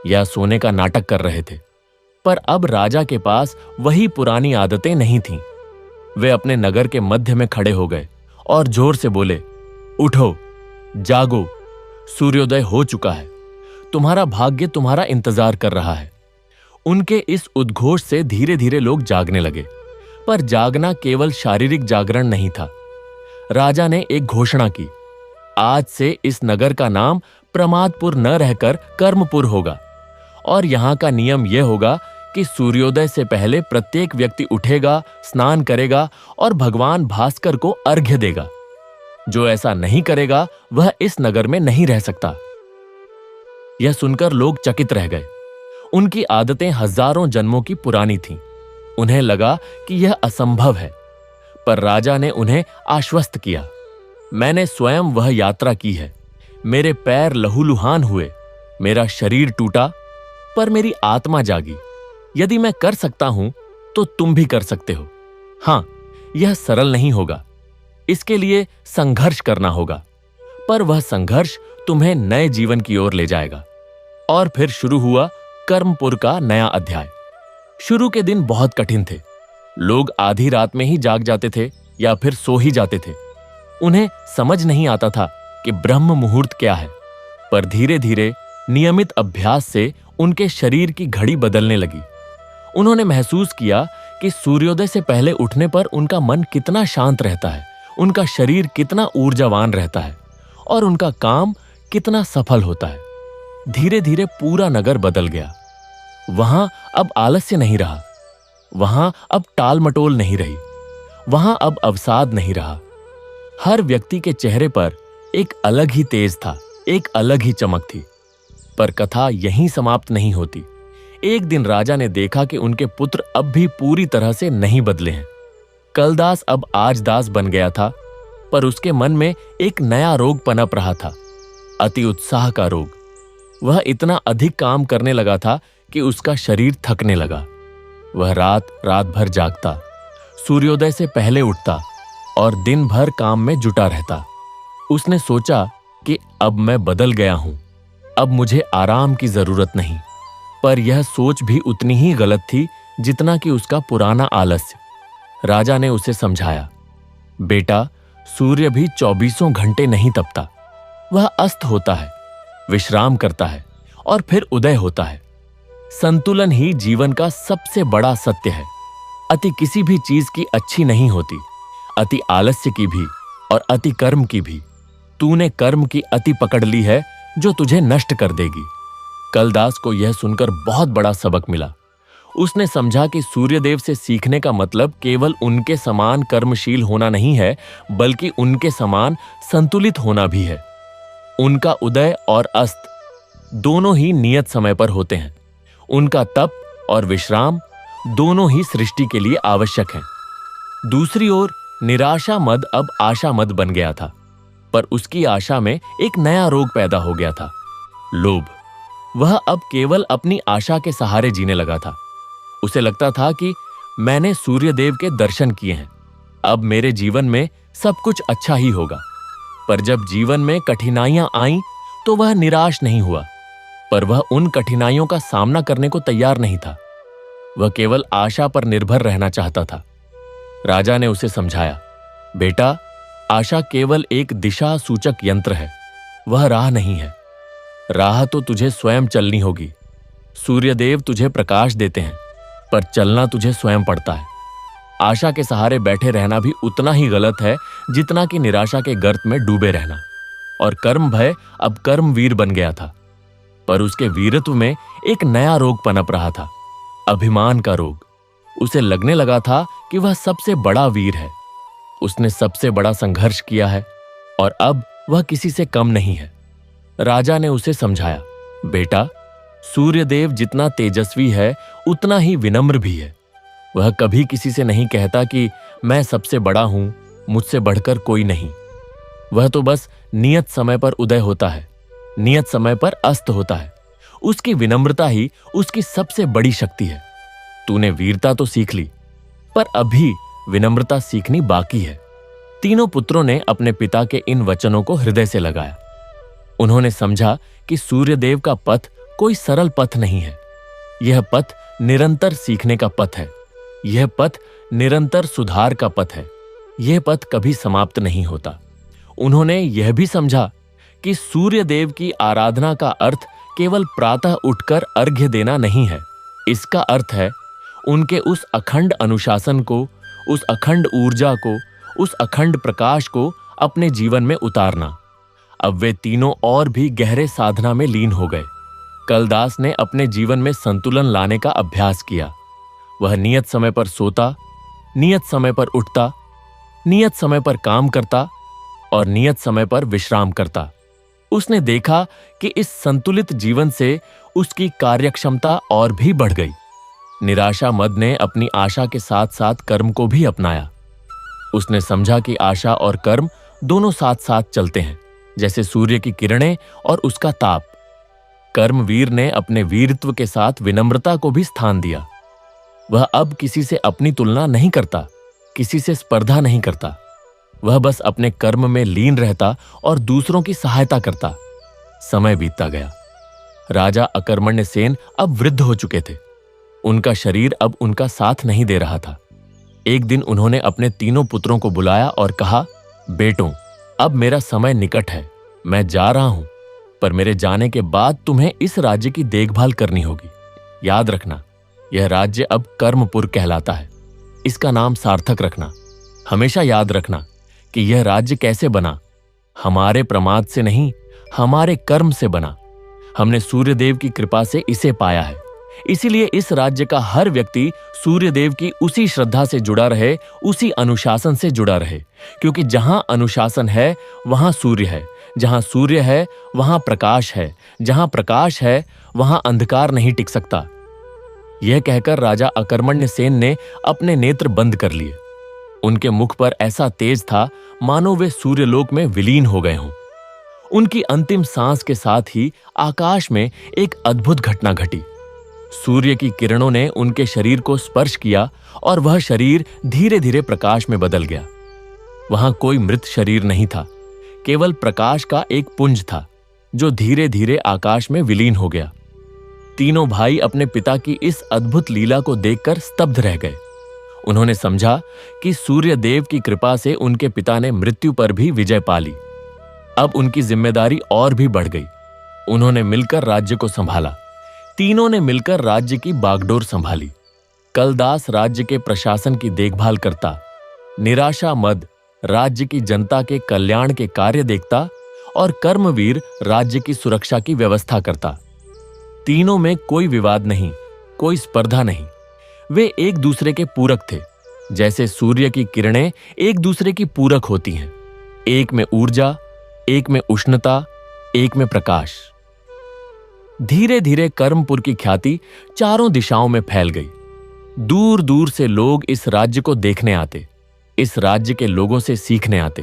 या सोने का नाटक कर रहे थे। पर अब राजा के पास वही पुरानी आदतें नहीं थीं। वे अपने नगर के मध्य में खड़े हो गए और जोर से बोले, उठो, जागो, सूर्योदय हो चुका है, तुम्हारा भाग्य तुम्हारा इंतजार कर रहा है। उनके इस उद्घोष से धीरे धीरे लोग जागने लगे। पर जागना केवल शारीरिक जागरण नहीं था। राजा ने एक घोषणा की, आज से इस नगर का नाम प्रमादपुर न रहकर कर्मपुर होगा, और यहां का नियम यह होगा कि सूर्योदय से पहले प्रत्येक व्यक्ति उठेगा, स्नान करेगा और भगवान भास्कर को अर्घ्य देगा। जो ऐसा नहीं करेगा वह इस नगर में नहीं रह सकता। यह सुनकर लोग चकित रह गए। उनकी आदतें हजारों जन्मों की पुरानी थीं। उन्हें लगा कि यह असंभव है, पर राजा ने उन्हें आश्वस्त किया, मैंने स्वयं वह यात्रा की है। मेरे पैर लहूलुहान हुए, मेरा शरीर टूटा, पर मेरी आत्मा जागी। यदि मैं कर सकता हूं तो तुम भी कर सकते हो। हां, यह सरल नहीं होगा, इसके लिए संघर्ष करना होगा, पर वह संघर्ष तुम्हें नए जीवन की ओर ले जाएगा। और फिर शुरू हुआ कर्मपुर का नया अध्याय। शुरू के दिन बहुत कठिन थे। लोग आधी रात में ही जाग जाते थे या फिर सो ही जाते थे। उन्हें समझ नहीं आता था कि ब्रह्म मुहूर्त क्या है, पर धीरे धीरे नियमित अभ्यास से उनके शरीर की घड़ी बदलने लगी। उन्होंने महसूस किया कि सूर्योदय से पहले उठने पर उनका मन कितना शांत रहता है, उनका शरीर कितना ऊर्जावान रहता है और उनका काम कितना सफल होता है। धीरे धीरे पूरा नगर बदल गया। वहां अब आलस्य नहीं रहा, वहां अब टाल मटोल नहीं रही, वहां अब अवसाद नहीं रहा। हर व्यक्ति के चेहरे पर एक अलग ही तेज था, एक अलग ही चमक थी। पर कथा यहीं समाप्त नहीं होती। एक दिन राजा ने देखा कि उनके पुत्र अब भी पूरी तरह से नहीं बदले हैं। कलदास अब आज दास बन गया था, पर उसके मन में एक नया रोग पनप रहा था, अति उत्साह का रोग। वह इतना अधिक काम करने लगा था कि उसका शरीर थकने लगा। वह रात रात भर जागता, सूर्योदय से पहले उठता और दिन भर काम में जुटा रहता। उसने सोचा कि अब मैं बदल गया हूं, अब मुझे आराम की जरूरत नहीं। पर यह सोच भी उतनी ही गलत थी जितना कि उसका पुराना आलस्य। राजा ने उसे समझाया, बेटा, सूर्य भी 24 घंटे नहीं तपता। वह अस्त होता है, विश्राम करता है और फिर उदय होता है। संतुलन ही जीवन का सबसे बड़ा सत्य है। अति किसी भी चीज की अच्छी नहीं होती, अति आलस्य की भी और अति कर्म की भी। तूने कर्म की अति पकड़ ली है जो तुझे नष्ट कर देगी। कलदास को यह सुनकर बहुत बड़ा सबक मिला। उसने समझा कि सूर्यदेव से सीखने का मतलब केवल उनके समान कर्मशील होना नहीं है, बल्कि उनके समान संतुलित होना भी है। उनका उदय और अस्त दोनों ही नियत समय पर होते हैं। उनका तप और विश्राम दोनों ही सृष्टि के लिए आवश्यक हैं। दूसरी ओर निराशा मद अब आशा मद बन गया था, पर उसकी आशा में एक नया रोग पैदा हो गया था, लोभ। वह अब केवल अपनी आशा के सहारे जीने लगा था। उसे लगता था कि मैंने सूर्यदेव के दर्शन किए हैं, अब मेरे जीवन में सब कुछ अच्छा ही होगा। पर जब जीवन में कठिनाइयां आईं तो वह निराश नहीं हुआ, पर वह उन कठिनाइयों का सामना करने को तैयार नहीं था। वह केवल आशा पर निर्भर रहना चाहता था। राजा ने उसे समझाया, बेटा, आशा केवल एक दिशा सूचक यंत्र है, वह राह नहीं है। राह तो तुझे स्वयं चलनी होगी। सूर्यदेव तुझे प्रकाश देते हैं, पर चलना तुझे स्वयं पड़ता है। आशा के सहारे बैठे रहना भी उतना ही गलत है जितना कि निराशा के गर्त में डूबे रहना। और कर्म भय अब कर्मवीर बन गया था, पर उसके वीरत्व में एक नया रोग पनप रहा था, अभिमान का रोग। उसे लगने लगा था कि वह सबसे बड़ा वीर है, उसने सबसे बड़ा संघर्ष किया है और अब वह किसी से कम नहीं है। राजा ने उसे समझाया, बेटा, सूर्यदेव जितना तेजस्वी है उतना ही विनम्र भी है। वह कभी किसी से नहीं कहता कि मैं सबसे बड़ा हूं, मुझसे बढ़कर कोई नहीं। वह तो बस नियत समय पर उदय होता है, नियत समय पर अस्त होता है। उसकी विनम्रता ही उसकी सबसे बड़ी शक्ति है। तूने वीरता तो सीख ली, पर अभी विनम्रता सीखनी बाकी है। तीनों पुत्रों ने अपने पिता के इन वचनों को हृदय से लगाया। उन्होंने समझा कि सूर्यदेव का पथ कोई सरल पथ नहीं है। यह पथ निरंतर सीखने का पथ है। यह पथ निरंतर सुधार का पथ है। यह पथ कभी समाप्त नहीं होता। उन्होंने यह भी समझा कि सूर्यदेव की आराधना का अर्थ केवल प्रातः उठकर अर्घ्य देना नहीं है। इसका अर्थ है उनके उस अखंड अनुशासन को, उस अखंड ऊर्जा को, उस अखंड प्रकाश को अपने जीवन में उतारना। अब वे तीनों और भी गहरे साधना में लीन हो गए। कलदास ने अपने जीवन में संतुलन लाने का अभ्यास किया। वह नियत समय पर सोता, नियत समय पर उठता, नियत समय पर काम करता और नियत समय पर विश्राम करता। उसने देखा कि इस संतुलित जीवन से उसकी कार्यक्षमता और भी बढ़ गई। निराशा मद ने अपनी आशा के साथ साथ कर्म को भी अपनाया। उसने समझा कि आशा और कर्म दोनों साथ साथ चलते हैं, जैसे सूर्य की किरणें और उसका ताप। कर्मवीर ने अपने वीरत्व के साथ विनम्रता को भी स्थान दिया। वह अब किसी से अपनी तुलना नहीं करता, किसी से स्पर्धा नहीं करता। वह बस अपने कर्म में लीन रहता और दूसरों की सहायता करता। समय बीतता गया। राजा अकर्मण्य सेन अब वृद्ध हो चुके थे। उनका शरीर अब उनका साथ नहीं दे रहा था। एक दिन उन्होंने अपने तीनों पुत्रों को बुलाया और कहा, बेटों, अब मेरा समय निकट है, मैं जा रहा हूं, पर मेरे जाने के बाद तुम्हें इस राज्य की देखभाल करनी होगी। याद रखना, यह राज्य अब कर्मपुर कहलाता है। इसका नाम सार्थक रखना। हमेशा याद रखना कि यह राज्य कैसे बना, हमारे प्रमाद से नहीं, हमारे कर्म से बना। हमने सूर्यदेव की कृपा से इसे पाया है। इसीलिए इस राज्य का हर व्यक्ति सूर्यदेव की उसी श्रद्धा से जुड़ा रहे, उसी अनुशासन से जुड़ा रहे, क्योंकि जहां अनुशासन है वहां सूर्य है, जहां सूर्य है वहां प्रकाश है, जहां प्रकाश है वहां अंधकार नहीं टिक सकता। यह कहकर राजा अकर्मण्य सेन ने अपने नेत्र बंद कर लिए। उनके मुख पर ऐसा तेज था मानो वे सूर्यलोक में विलीन हो गए हों। उनकी अंतिम सांस के साथ ही आकाश में एक अद्भुत घटना घटी। सूर्य की किरणों ने उनके शरीर को स्पर्श किया और वह शरीर धीरे धीरे प्रकाश में बदल गया। वहां कोई मृत शरीर नहीं था, केवल प्रकाश का एक पुंज था जो धीरे धीरे आकाश में विलीन हो गया। तीनों भाई अपने पिता की इस अद्भुत लीला को देखकर स्तब्ध रह गए। उन्होंने समझा कि सूर्यदेव की कृपा से उनके पिता ने मृत्यु पर भी विजय पा ली। अब उनकी जिम्मेदारी और भी बढ़ गई। उन्होंने मिलकर राज्य को संभाला। तीनों ने मिलकर राज्य की बागडोर संभाली। कलदास राज्य के प्रशासन की देखभाल करता, निराशा मद राज्य की जनता के कल्याण के कार्य देखता और कर्मवीर राज्य की सुरक्षा की व्यवस्था करता। तीनों में कोई विवाद नहीं, कोई स्पर्धा नहीं। वे एक दूसरे के पूरक थे, जैसे सूर्य की किरणें एक दूसरे की पूरक होती हैं। एक में ऊर्जा, एक में उष्णता, एक में प्रकाश। धीरे धीरे कर्मपुर की ख्याति चारों दिशाओं में फैल गई। दूर दूर से लोग इस राज्य को देखने आते, इस राज्य के लोगों से सीखने आते।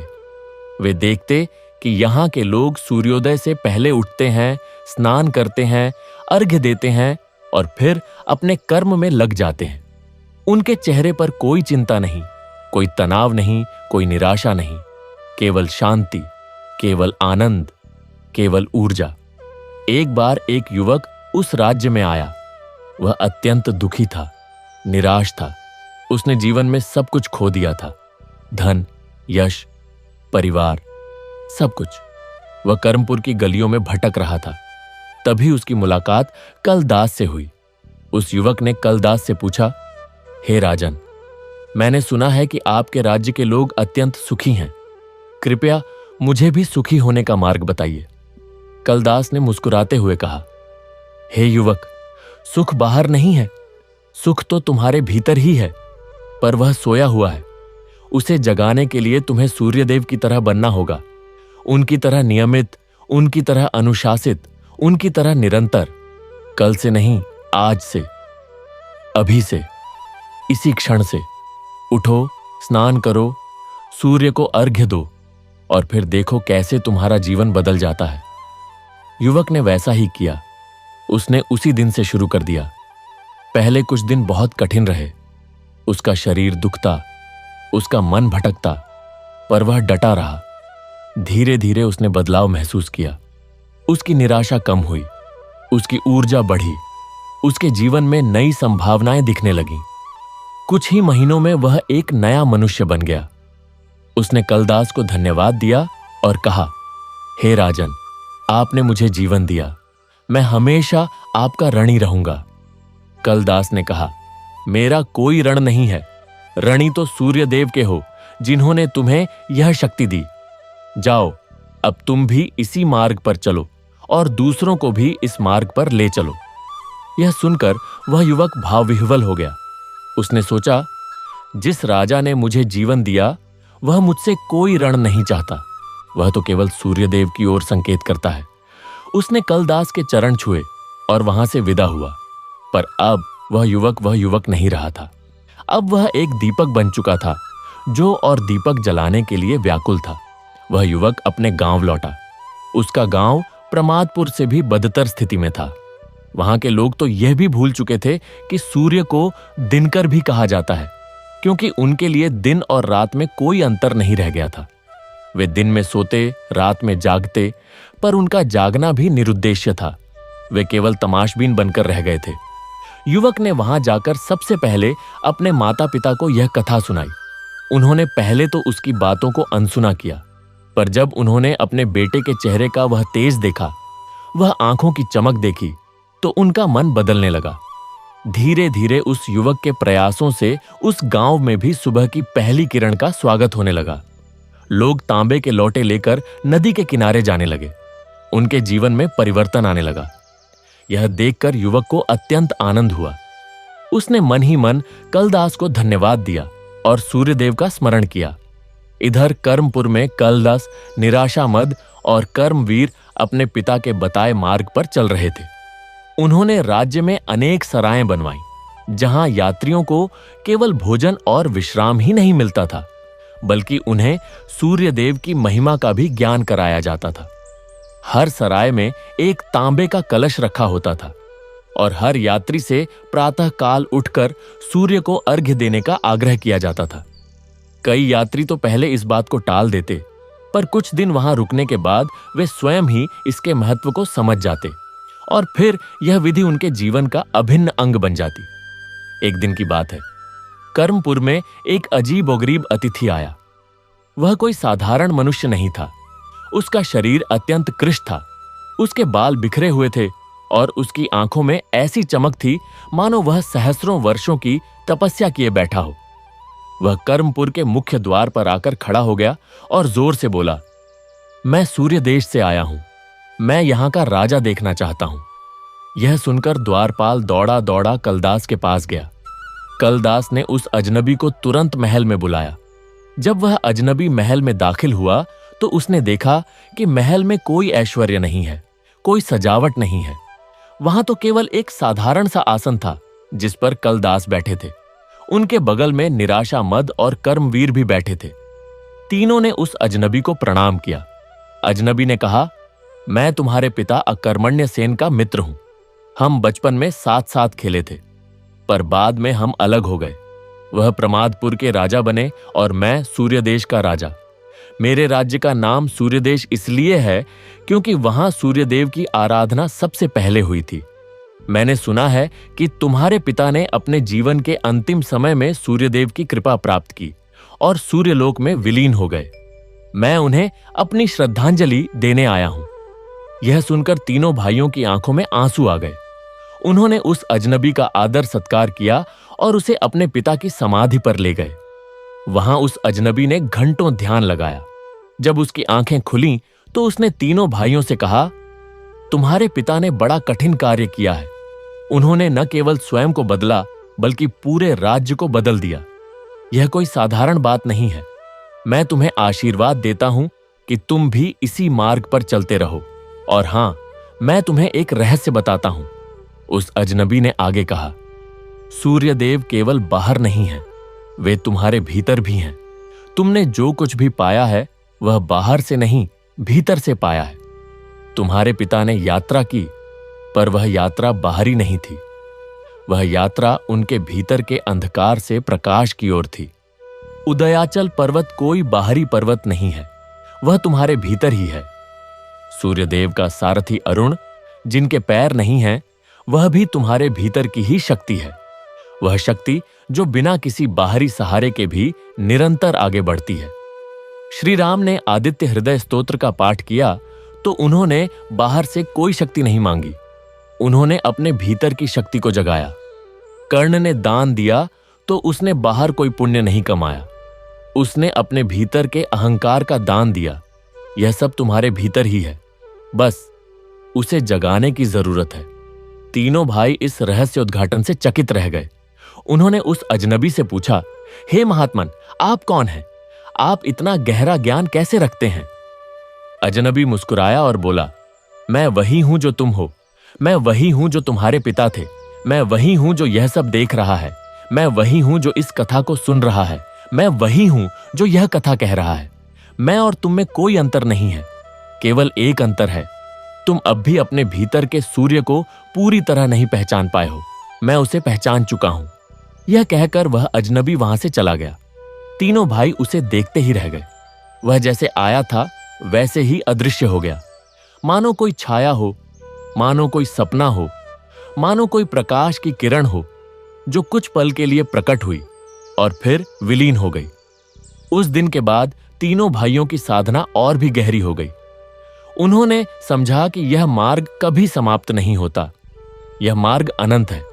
वे देखते कि यहाँ के लोग सूर्योदय से पहले उठते हैं, स्नान करते हैं, अर्घ्य देते हैं और फिर अपने कर्म में लग जाते हैं। उनके चेहरे पर कोई चिंता नहीं, कोई तनाव नहीं, कोई निराशा नहीं, केवल शांति, केवल आनंद, केवल ऊर्जा। एक बार एक युवक उस राज्य में आया। वह अत्यंत दुखी था, निराश था। उसने जीवन में सब कुछ खो दिया था, धन, यश, परिवार, सब कुछ। वह कर्मपुर की गलियों में भटक रहा था। तभी उसकी मुलाकात कलदास से हुई। उस युवक ने कलदास से पूछा, हे राजन, मैंने सुना है कि आपके राज्य के लोग अत्यंत सुखी हैं। कृपया मुझे भी सुखी होने का मार्ग बताइए। कलदास ने मुस्कुराते हुए कहा, हे युवक, सुख बाहर नहीं है, सुख तो तुम्हारे भीतर ही है, पर वह सोया हुआ है। उसे जगाने के लिए तुम्हें सूर्यदेव की तरह बनना होगा, उनकी तरह नियमित, उनकी तरह अनुशासित, उनकी तरह निरंतर। कल से नहीं, आज से, अभी से, इसी क्षण से। उठो, स्नान करो, सूर्य को अर्घ्य दो और फिर देखो कैसे तुम्हारा जीवन बदल जाता है। युवक ने वैसा ही किया। उसने उसी दिन से शुरू कर दिया। पहले कुछ दिन बहुत कठिन रहे। उसका शरीर दुखता, उसका मन भटकता, पर वह डटा रहा। धीरे धीरे उसने बदलाव महसूस किया। उसकी निराशा कम हुई, उसकी ऊर्जा बढ़ी, उसके जीवन में नई संभावनाएं दिखने लगीं। कुछ ही महीनों में वह एक नया मनुष्य बन गया। उसने कलदास को धन्यवाद दिया और कहा, हे राजन, आपने मुझे जीवन दिया, मैं हमेशा आपका ऋणी रहूंगा। कलदास ने कहा, मेरा कोई ऋण नहीं है, ऋणी तो सूर्यदेव के हो, जिन्होंने तुम्हें यह शक्ति दी। जाओ, अब तुम भी इसी मार्ग पर चलो और दूसरों को भी इस मार्ग पर ले चलो। यह सुनकर वह युवक भावविह्वल हो गया। उसने सोचा, जिस राजा ने मुझे जीवन दिया वह मुझसे कोई ऋण नहीं चाहता, वह तो केवल सूर्यदेव की ओर संकेत करता है। उसने कलदास के चरण छुए और वहां से विदा हुआ। पर अब वह युवक नहीं रहा था। अब वह एक दीपक बन चुका था, जो और दीपक जलाने के लिए व्याकुल था। वह युवक अपने गांव लौटा। उसका गांव प्रमादपुर से भी बदतर स्थिति में था। वहां के लोग तो यह भी भूल चुके थे कि सूर्य को दिनकर भी कहा जाता है, क्योंकि उनके लिए दिन और रात में कोई अंतर नहीं रह गया था। वे दिन में सोते, रात में जागते, पर उनका जागना भी निरुद्देश्य था। वे केवल तमाशबीन बनकर रह गए थे। युवक ने वहां जाकर सबसे पहले अपने माता पिता को यह कथा सुनाई। उन्होंने पहले तो उसकी बातों को अनसुना किया, पर जब उन्होंने अपने बेटे के चेहरे का वह तेज देखा, वह आंखों की चमक देखी, तो उनका मन बदलने लगा। धीरे धीरे उस युवक के प्रयासों से उस गांव में भी सुबह की पहली किरण का स्वागत होने लगा। लोग तांबे के लोटे लेकर नदी के किनारे जाने लगे। उनके जीवन में परिवर्तन आने लगा। यह देखकर युवक को अत्यंत आनंद हुआ। उसने मन ही मन कलदास को धन्यवाद दिया और सूर्यदेव का स्मरण किया। इधर कर्मपुर में कलदास निराशामद और कर्मवीर अपने पिता के बताए मार्ग पर चल रहे थे। उन्होंने राज्य में अनेक सराएं बनवाई, जहां यात्रियों को केवल भोजन और विश्राम ही नहीं मिलता था, बल्कि उन्हें सूर्यदेव की महिमा का भी ज्ञान कराया जाता था। हर सराय में एक तांबे का कलश रखा होता था और हर यात्री से प्रातः काल उठकर सूर्य को अर्घ्य देने का आग्रह किया जाता था। कई यात्री तो पहले इस बात को टाल देते, पर कुछ दिन वहां रुकने के बाद वे स्वयं ही इसके महत्व को समझ जाते और फिर यह विधि उनके जीवन का अभिन्न अंग बन जाती। एक दिन की बात है, कर्मपुर में एक अजीबोगरीब अतिथि आया। वह कोई साधारण मनुष्य नहीं था। उसका शरीर अत्यंत कृश था, उसके बाल बिखरे हुए थे और उसकी आंखों में ऐसी चमक थी मानो वह सहस्रों वर्षों की तपस्या किए बैठा हो। वह कर्मपुर के मुख्य द्वार पर आकर खड़ा हो गया और जोर से बोला, मैं सूर्य देश से आया हूं, मैं यहां का राजा देखना चाहता हूं। यह सुनकर द्वारपाल दौड़ा दौड़ा कलदास के पास गया। कलदास ने उस अजनबी को तुरंत महल में बुलाया। जब वह अजनबी महल में दाखिल हुआ तो उसने देखा कि महल में कोई ऐश्वर्य नहीं है, कोई सजावट नहीं है। वहां तो केवल एक साधारण सा आसन था जिस पर कलदास बैठे थे। उनके बगल में निराशा मद और कर्मवीर भी बैठे थे। तीनों ने उस अजनबी को प्रणाम किया। अजनबी ने कहा, मैं तुम्हारे पिता अकर्मण्य सेन का मित्र हूं। हम बचपन में साथ साथ खेले थे, पर बाद में हम अलग हो गए। वह प्रमादपुर के राजा बने और मैं सूर्यदेश का राजा। मेरे राज्य का नाम सूर्यदेश इसलिए है क्योंकि वहां सूर्यदेव की आराधना सबसे पहले हुई थी। मैंने सुना है कि तुम्हारे पिता ने अपने जीवन के अंतिम समय में सूर्यदेव की कृपा प्राप्त की और सूर्यलोक में विलीन हो गए। मैं उन्हें अपनी श्रद्धांजलि देने आया हूं। यह सुनकर तीनों भाइयों की आंखों में आंसू आ गए। उन्होंने उस अजनबी का आदर सत्कार किया और उसे अपने पिता की समाधि पर ले गए। वहां उस अजनबी ने घंटों ध्यान लगाया। जब उसकी आंखें खुलीं तो उसने तीनों भाइयों से कहा, तुम्हारे पिता ने बड़ा कठिन कार्य किया है। उन्होंने न केवल स्वयं को बदला बल्कि पूरे राज्य को बदल दिया। यह कोई साधारण बात नहीं है। मैं तुम्हें आशीर्वाद देता हूं कि तुम भी इसी मार्ग पर चलते रहो। और हां, मैं तुम्हें एक रहस्य बताता हूं। उस अजनबी ने आगे कहा, सूर्यदेव केवल बाहर नहीं है, वे तुम्हारे भीतर भी हैं। तुमने जो कुछ भी पाया है वह बाहर से नहीं, भीतर से पाया है। तुम्हारे पिता ने यात्रा की, पर वह यात्रा बाहरी नहीं थी। वह यात्रा उनके भीतर के अंधकार से प्रकाश की ओर थी। उदयाचल पर्वत कोई बाहरी पर्वत नहीं है, वह तुम्हारे भीतर ही है। सूर्यदेव का सारथी अरुण, जिनके पैर नहीं हैं, वह भी तुम्हारे भीतर की ही शक्ति है। वह शक्ति जो बिना किसी बाहरी सहारे के भी निरंतर आगे बढ़ती है। श्री राम ने आदित्य हृदय स्तोत्र का पाठ किया तो उन्होंने बाहर से कोई शक्ति नहीं मांगी, उन्होंने अपने भीतर की शक्ति को जगाया। कर्ण ने दान दिया तो उसने बाहर कोई पुण्य नहीं कमाया, उसने अपने भीतर के अहंकार का दान दिया। यह सब तुम्हारे भीतर ही है, बस उसे जगाने की जरूरत है। तीनों भाई इस रहस्य उद्घाटन से चकित रह गए। उन्होंने उस अजनबी से पूछा, हे महात्मन, आप कौन हैं? आप इतना गहरा ज्ञान कैसे रखते हैं? अजनबी मुस्कुराया और बोला, मैं वही हूं जो तुम हो, मैं वही हूं जो तुम्हारे पिता थे, मैं वही हूं जो यह सब देख रहा है, मैं वही हूं जो इस कथा को सुन रहा है, मैं वही हूं जो यह कथा कह रहा है। मैं और तुम में कोई अंतर नहीं है, केवल एक अंतर है, तुम अब भी अपने भीतर के सूर्य को पूरी तरह नहीं पहचान पाए हो। मैं उसे पहचान चुका हूं। यह कहकर वह अजनबी वहां से चला गया। तीनों भाई उसे देखते ही रह गए। वह जैसे आया था वैसे ही अदृश्य हो गया, मानो कोई छाया हो, मानो कोई सपना हो, मानो कोई प्रकाश की किरण हो जो कुछ पल के लिए प्रकट हुई और फिर विलीन हो गई। उस दिन के बाद तीनों भाइयों की साधना और भी गहरी हो गई। उन्होंने समझा कि यह मार्ग कभी समाप्त नहीं होता, यह मार्ग अनंत है।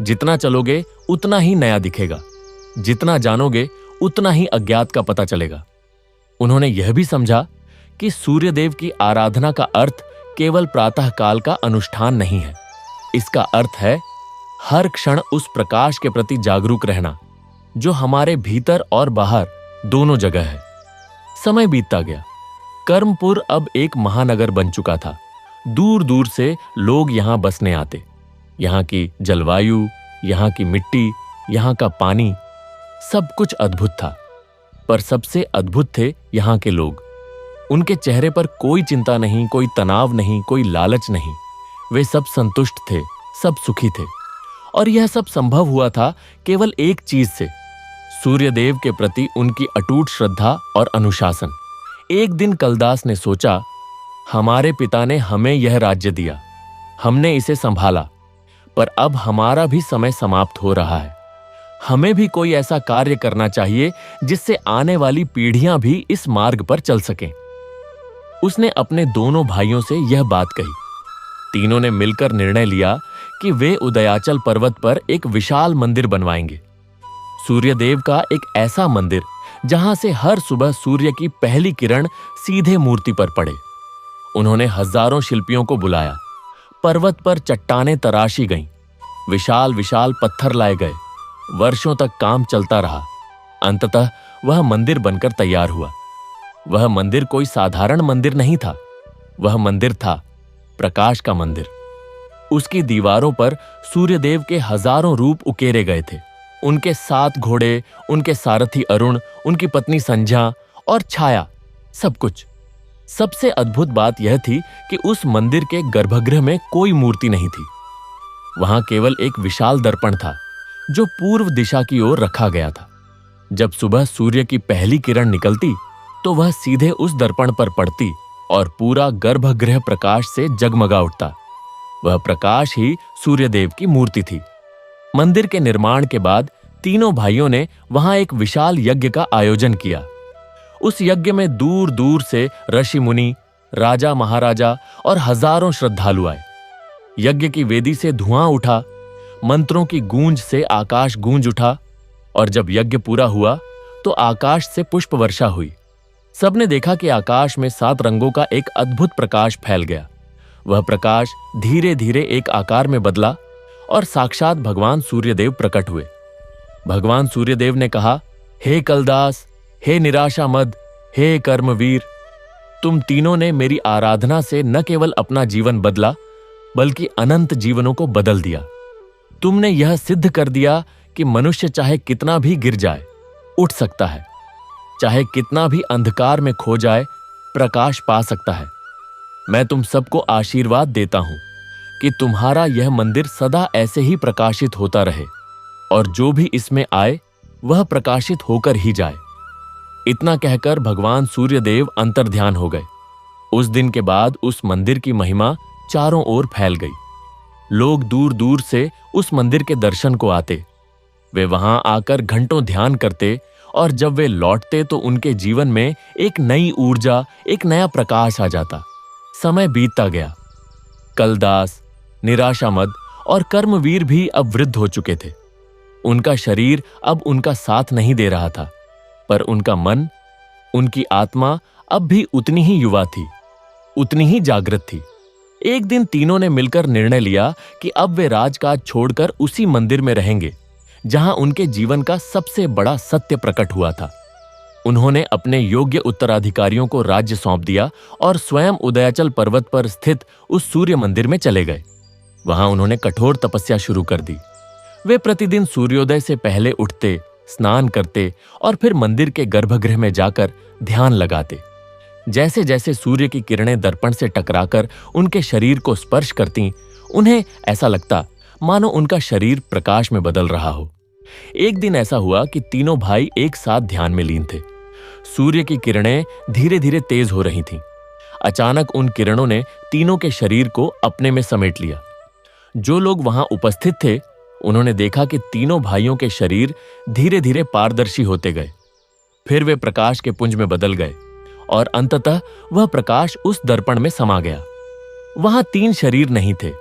जितना चलोगे उतना ही नया दिखेगा, जितना जानोगे उतना ही अज्ञात का पता चलेगा। उन्होंने यह भी समझा कि सूर्यदेव की आराधना का अर्थ केवल प्रातः काल का अनुष्ठान नहीं है, इसका अर्थ है हर क्षण उस प्रकाश के प्रति जागरूक रहना जो हमारे भीतर और बाहर दोनों जगह है। समय बीतता गया। कर्मपुर अब एक महानगर बन चुका था। दूर दूर से लोग यहां बसने आते। यहां की जलवायु, यहां की मिट्टी, यहां का पानी, सब कुछ अद्भुत था। पर सबसे अद्भुत थे यहां के लोग। उनके चेहरे पर कोई चिंता नहीं, कोई तनाव नहीं, कोई लालच नहीं। वे सब संतुष्ट थे, सब सुखी थे। और यह सब संभव हुआ था केवल एक चीज से, सूर्यदेव के प्रति उनकी अटूट श्रद्धा और अनुशासन। एक दिन कलदास ने सोचा, हमारे पिता ने हमें यह राज्य दिया, हमने इसे संभाला, पर अब हमारा भी समय समाप्त हो रहा है। हमें भी कोई ऐसा कार्य करना चाहिए जिससे आने वाली पीढ़ियां भी इस मार्ग पर चल सकें। उसने अपने दोनों भाइयों से यह बात कही। तीनों ने मिलकर निर्णय लिया कि वे उदयाचल पर्वत पर एक विशाल मंदिर बनवाएंगे। सूर्यदेव का एक ऐसा मंदिर जहां से हर सुबह सूर्य की पहली किरण सीधे मूर्ति पर पड़े। उन्होंने हजारों शिल्पियों को बुलाया। पर्वत पर चट्टानें तराशी गईं, विशाल विशाल पत्थर लाए गए। वर्षों तक काम चलता रहा। अंततः वह मंदिर बनकर तैयार हुआ। वह मंदिर कोई साधारण मंदिर नहीं था। वह मंदिर था प्रकाश का मंदिर। उसकी दीवारों पर सूर्यदेव के हजारों रूप उकेरे गए थे। उनके 7 घोड़े, उनके सारथी अरुण, उनकी पत्नी संध्या और छाया, सब कुछ। सबसे अद्भुत बात यह थी कि उस मंदिर के गर्भगृह में कोई मूर्ति नहीं थी। वहां केवल एक विशाल दर्पण था जो पूर्व दिशा की ओर रखा गया था। जब सुबह सूर्य की पहली किरण निकलती तो वह सीधे उस दर्पण पर पड़ती और पूरा गर्भगृह प्रकाश से जगमगा उठता। वह प्रकाश ही सूर्यदेव की मूर्ति थी। मंदिर के निर्माण के बाद तीनों भाइयों ने वहां एक विशाल यज्ञ का आयोजन किया। उस यज्ञ में दूर दूर से ऋषि मुनि, राजा महाराजा और हजारों श्रद्धालु आए। यज्ञ की वेदी से धुआं उठा, मंत्रों की गूंज से आकाश गूंज उठा और जब यज्ञ पूरा हुआ तो आकाश से पुष्प वर्षा हुई। सबने देखा कि आकाश में 7 रंगों का एक अद्भुत प्रकाश फैल गया। वह प्रकाश धीरे धीरे एक आकार में बदला और साक्षात भगवान सूर्यदेव प्रकट हुए। भगवान सूर्यदेव ने कहा, हे कलदास, हे निराशा मद, हे कर्मवीर, तुम तीनों ने मेरी आराधना से न केवल अपना जीवन बदला बल्कि अनंत जीवनों को बदल दिया। तुमने यह सिद्ध कर दिया कि मनुष्य चाहे कितना भी गिर जाए, उठ सकता है, चाहे कितना भी अंधकार में खो जाए, प्रकाश पा सकता है। मैं तुम सबको आशीर्वाद देता हूं कि तुम्हारा यह मंदिर सदा ऐसे ही प्रकाशित होता रहे और जो भी इसमें आए वह प्रकाशित होकर ही जाए। इतना कहकर भगवान सूर्यदेव अंतर्ध्यान हो गए। उस दिन के बाद उस मंदिर की महिमा चारों ओर फैल गई। लोग दूर दूर से उस मंदिर के दर्शन को आते। वे वहां आकर घंटों ध्यान करते और जब वे लौटते तो उनके जीवन में एक नई ऊर्जा, एक नया प्रकाश आ जाता। समय बीतता गया। कलदास, निराशामद और कर्मवीर भी अब वृद्ध हो चुके थे। उनका शरीर अब उनका साथ नहीं दे रहा था, पर उनका मन, उनकी आत्मा अब भी उतनी ही युवा थी, उतनी ही जागृत थी। एक दिन तीनों ने मिलकर निर्णय लिया कि अब वे राजकाज छोड़कर उसी मंदिर में रहेंगे जहां उनके जीवन का सबसे बड़ा सत्य प्रकट हुआ था। उन्होंने अपने योग्य उत्तराधिकारियों को राज्य सौंप दिया और स्वयं उदयाचल पर्वत पर स्थित उस सूर्य मंदिर में चले गए। वहां उन्होंने कठोर तपस्या शुरू कर दी। वे प्रतिदिन सूर्योदय से पहले उठते, स्नान करते और फिर मंदिर के गर्भगृह में जाकर ध्यान लगाते। जैसे जैसे सूर्य की किरणें दर्पण से टकराकर उनके शरीर को स्पर्श करती, उन्हें ऐसा लगता मानो उनका शरीर प्रकाश में बदल रहा हो। एक दिन ऐसा हुआ कि तीनों भाई एक साथ ध्यान में लीन थे। सूर्य की किरणें धीरे धीरे तेज हो रही थीं। अचानक उन किरणों ने तीनों के शरीर को अपने में समेट लिया। जो लोग वहां उपस्थित थे उन्होंने देखा कि तीनों भाइयों के शरीर धीरे धीरे पारदर्शी होते गए। फिर वे प्रकाश के पुंज में बदल गए और अंततः वह प्रकाश उस दर्पण में समा गया। वहां 3 शरीर नहीं थे,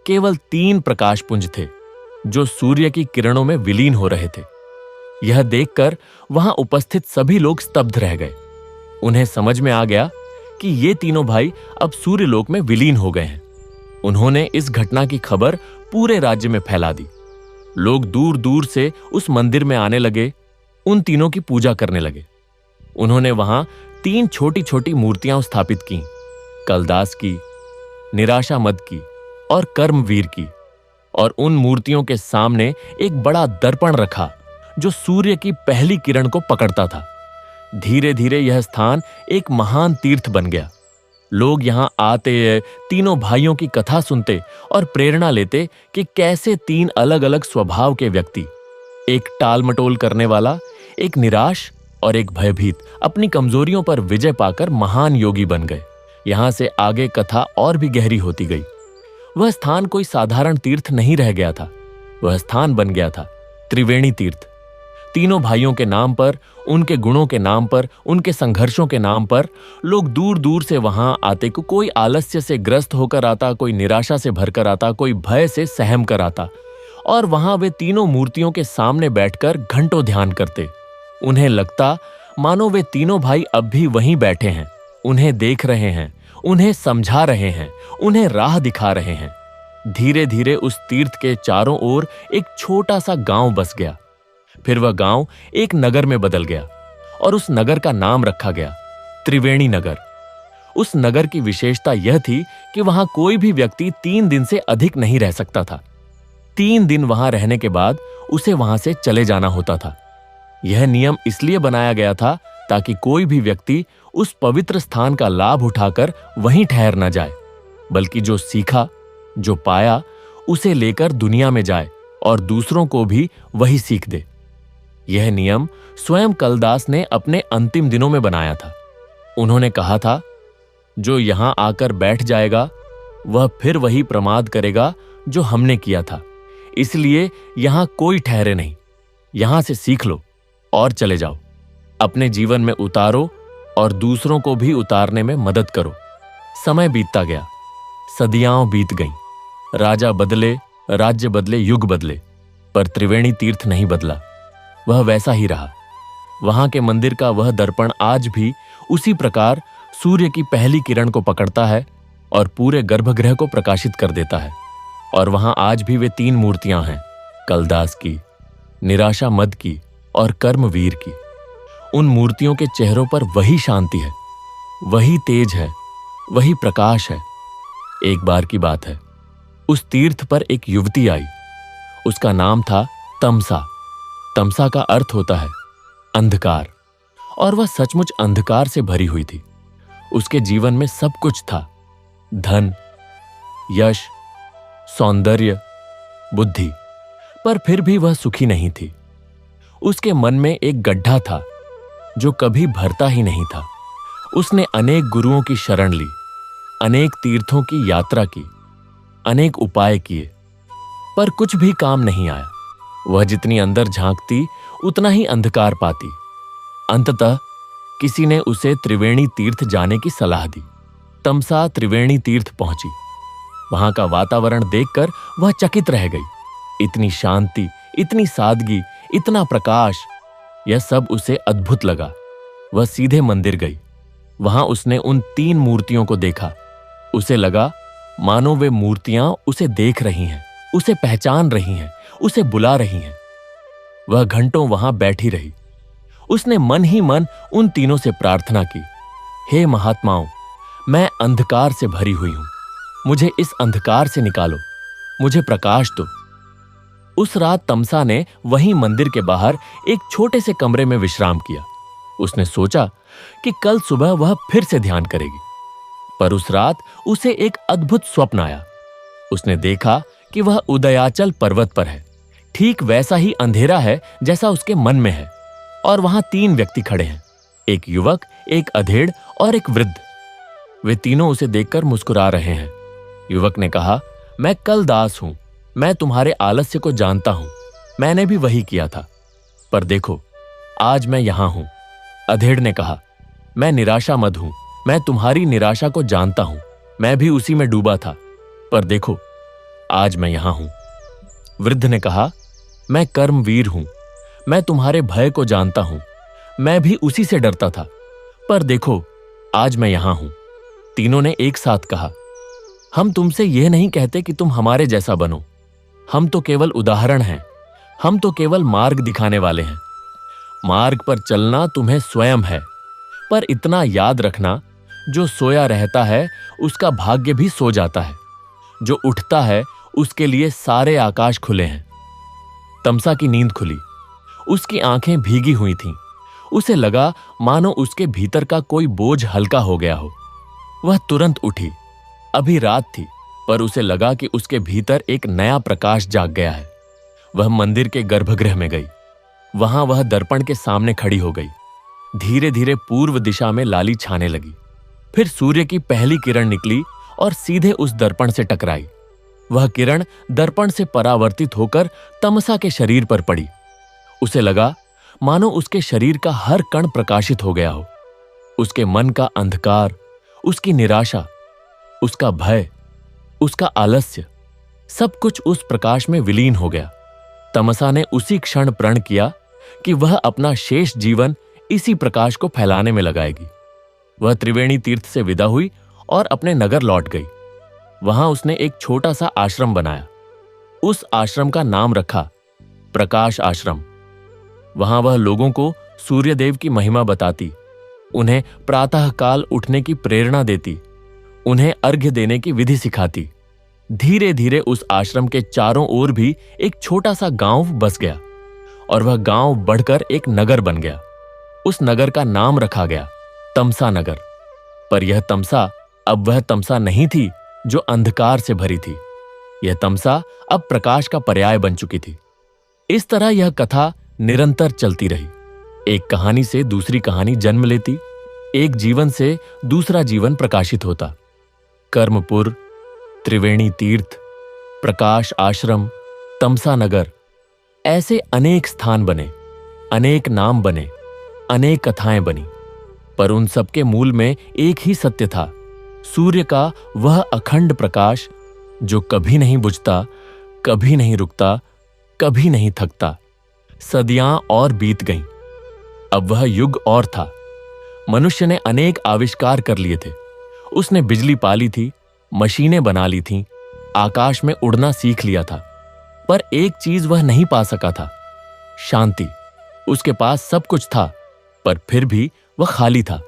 केवल 3 प्रकाश पुंज थे जो सूर्य की किरणों में विलीन हो रहे थे। यह देखकर वहां उपस्थित सभी लोग स्तब्ध रह गए। उन्हें समझ में आ गया कि ये तीनों भाई अब सूर्यलोक में विलीन हो गए हैं। उन्होंने इस घटना की खबर पूरे राज्य में फैला दी। लोग दूर दूर से उस मंदिर में आने लगे, उन तीनों की पूजा करने लगे। उन्होंने वहां 3 छोटी छोटी मूर्तियां स्थापित की, कलदास की, निराशामद की और कर्मवीर की, और उन मूर्तियों के सामने एक बड़ा दर्पण रखा जो सूर्य की पहली किरण को पकड़ता था। धीरे धीरे यह स्थान एक महान तीर्थ बन गया। लोग यहां आते, तीनों भाइयों की कथा सुनते और प्रेरणा लेते कि कैसे 3 अलग अलग स्वभाव के व्यक्ति, एक टालमटोल करने वाला, एक निराश और एक भयभीत, अपनी कमजोरियों पर विजय पाकर महान योगी बन गए। यहां से आगे कथा और भी गहरी होती गई। वह स्थान कोई साधारण तीर्थ नहीं रह गया था। वह स्थान बन गया था त्रिवेणी तीर्थ। तीनों भाइयों के नाम पर, उनके गुणों के नाम पर, उनके संघर्षों के नाम पर लोग दूर दूर से वहां आते। कोई आलस्य से ग्रस्त होकर आता, कोई निराशा से भरकर आता, कोई भय से सहम कर आता, और वहां वे तीनों मूर्तियों के सामने बैठकर घंटों ध्यान करते। उन्हें लगता मानो वे तीनों भाई अब भी वहीं बैठे हैं, उन्हें देख रहे हैं, उन्हें समझा रहे हैं, उन्हें राह दिखा रहे हैं। धीरे धीरे उस तीर्थ के चारों ओर एक छोटा सा गांव बस गया। फिर वह गांव एक नगर में बदल गया और उस नगर का नाम रखा गया त्रिवेणी नगर। उस नगर की विशेषता यह थी कि वहां कोई भी व्यक्ति 3 दिन से अधिक नहीं रह सकता था। 3 दिन वहां रहने के बाद उसे वहां से चले जाना होता था। यह नियम इसलिए बनाया गया था ताकि कोई भी व्यक्ति उस पवित्र स्थान का लाभ उठाकर वहीं ठहर न जाए, बल्कि जो सीखा, जो पाया, उसे लेकर दुनिया में जाए और दूसरों को भी वही सीख दे। यह नियम स्वयं कलदास ने अपने अंतिम दिनों में बनाया था। उन्होंने कहा था, जो यहां आकर बैठ जाएगा वह फिर वही प्रमाद करेगा जो हमने किया था। इसलिए यहां कोई ठहरे नहीं, यहां से सीख लो और चले जाओ, अपने जीवन में उतारो और दूसरों को भी उतारने में मदद करो। समय बीतता गया, सदियां बीत गईं, राजा बदले, राज्य बदले, युग बदले, पर त्रिवेणी तीर्थ नहीं बदला। वह वैसा ही रहा। वहां के मंदिर का वह दर्पण आज भी उसी प्रकार सूर्य की पहली किरण को पकड़ता है और पूरे गर्भगृह को प्रकाशित कर देता है। और वहां आज भी वे 3 मूर्तियां हैं, कलदास की, निराशा मद की और कर्मवीर की। उन मूर्तियों के चेहरों पर वही शांति है, वही तेज है, वही प्रकाश है। एक बार की बात है, उस तीर्थ पर एक युवती आई। उसका नाम था तमसा। तमसा का अर्थ होता है अंधकार, और वह सचमुच अंधकार से भरी हुई थी। उसके जीवन में सब कुछ था, धन, यश, सौंदर्य, बुद्धि, पर फिर भी वह सुखी नहीं थी। उसके मन में एक गड्ढा था जो कभी भरता ही नहीं था। उसने अनेक गुरुओं की शरण ली, अनेक तीर्थों की यात्रा की, अनेक उपाय किए, पर कुछ भी काम नहीं आया। वह जितनी अंदर झांकती उतना ही अंधकार पाती। अंततः किसी ने उसे त्रिवेणी तीर्थ जाने की सलाह दी। तमसा त्रिवेणी तीर्थ पहुंची। वहां का वातावरण देखकर वह चकित रह गई। इतनी शांति, इतनी सादगी, इतना प्रकाश, यह सब उसे अद्भुत लगा। वह सीधे मंदिर गई। वहां उसने उन 3 मूर्तियों को देखा। उसे लगा मानो वे मूर्तियां उसे देख रही हैं, उसे पहचान रही हैं, उसे बुला रही हैं। वह घंटों वहां बैठी रही। उसने मन ही मन उन तीनों से प्रार्थना की, हे महात्माओं, मैं अंधकार से भरी हुई हूं, मुझे इस अंधकार से निकालो, मुझे प्रकाश दो। उस रात तमसा ने वहीं मंदिर के बाहर एक छोटे से कमरे में विश्राम किया। उसने सोचा कि कल सुबह वह फिर से ध्यान करेगी, पर उस रात उसे एक अद्भुत स्वप्न आया। उसने देखा कि वह उदयाचल पर्वत पर है। ठीक वैसा ही अंधेरा है जैसा उसके मन में है, और वहां 3 व्यक्ति खड़े हैं, एक युवक, एक अधेड़ और एक वृद्ध। वे तीनों उसे देखकर मुस्कुरा रहे हैं। युवक ने कहा, मैं कलदास हूं, मैं तुम्हारे आलस्य को जानता हूं, मैंने भी वही किया था, पर देखो आज मैं यहां हूं। अधेड़ ने कहा, मैं निराशा मद हूं, मैं तुम्हारी निराशा को जानता हूं, मैं भी उसी में डूबा था, पर देखो आज मैं यहां हूं। वृद्ध ने कहा, मैं कर्मवीर हूं, मैं तुम्हारे भय को जानता हूं, मैं भी उसी से डरता था, पर देखो आज मैं यहां हूं। तीनों ने एक साथ कहा, हम तुमसे यह नहीं कहते कि तुम हमारे जैसा बनो, हम तो केवल उदाहरण हैं, हम तो केवल मार्ग दिखाने वाले हैं। मार्ग पर चलना तुम्हें स्वयं है, पर इतना याद रखना, जो सोया रहता है उसका भाग्य भी सो जाता है, जो उठता है उसके लिए सारे आकाश खुले हैं। तमसा की नींद खुली। उसकी आंखें भीगी हुई थीं। उसे लगा मानो उसके भीतर का कोई बोझ हल्का हो गया हो। वह तुरंत उठी। अभी रात थी, पर उसे लगा कि उसके भीतर एक नया प्रकाश जाग गया है। वह मंदिर के गर्भगृह में गई। वहां वह दर्पण के सामने खड़ी हो गई। धीरे धीरे पूर्व दिशा में लाली छाने लगी। फिर सूर्य की पहली किरण निकली और सीधे उस दर्पण से टकराई। वह किरण दर्पण से परावर्तित होकर तमसा के शरीर पर पड़ी। उसे लगा मानो उसके शरीर का हर कण प्रकाशित हो गया हो। उसके मन का अंधकार, उसकी निराशा, उसका भय, उसका आलस्य, सब कुछ उस प्रकाश में विलीन हो गया। तमसा ने उसी क्षण प्रण किया कि वह अपना शेष जीवन इसी प्रकाश को फैलाने में लगाएगी। वह त्रिवेणी तीर्थ से विदा हुई और अपने नगर लौट गई। वहां उसने एक छोटा सा आश्रम बनाया। उस आश्रम का नाम रखा प्रकाश आश्रम। वहां वह लोगों को सूर्यदेव की महिमा बताती, उन्हें प्रातःकाल उठने की प्रेरणा देती, उन्हें अर्घ्य देने की विधि सिखाती। धीरे धीरे उस आश्रम के चारों ओर भी एक छोटा सा गांव बस गया और वह गांव बढ़कर एक नगर बन गया। उस नगर का नाम रखा गया तमसा नगर। पर यह तमसा अब वह तमसा नहीं थी जो अंधकार से भरी थी। यह तमसा अब प्रकाश का पर्याय बन चुकी थी। इस तरह यह कथा निरंतर चलती रही। एक कहानी से दूसरी कहानी जन्म लेती, एक जीवन से दूसरा जीवन प्रकाशित होता। कर्मपुर, त्रिवेणी तीर्थ, प्रकाश आश्रम, तमसा नगर, ऐसे अनेक स्थान बने, अनेक नाम बने, अनेक कथाएं बनी। पर उन सबके मूल में एक ही सत्य था, सूर्य का वह अखंड प्रकाश जो कभी नहीं बुझता, कभी नहीं रुकता, कभी नहीं थकता। सदियां और बीत गईं। अब वह युग और था। मनुष्य ने अनेक आविष्कार कर लिए थे। उसने बिजली पाली थी, मशीनें बना ली थीं, आकाश में उड़ना सीख लिया था। पर एक चीज वह नहीं पा सका था, शांति। उसके पास सब कुछ था, पर फिर भी वह खाली था।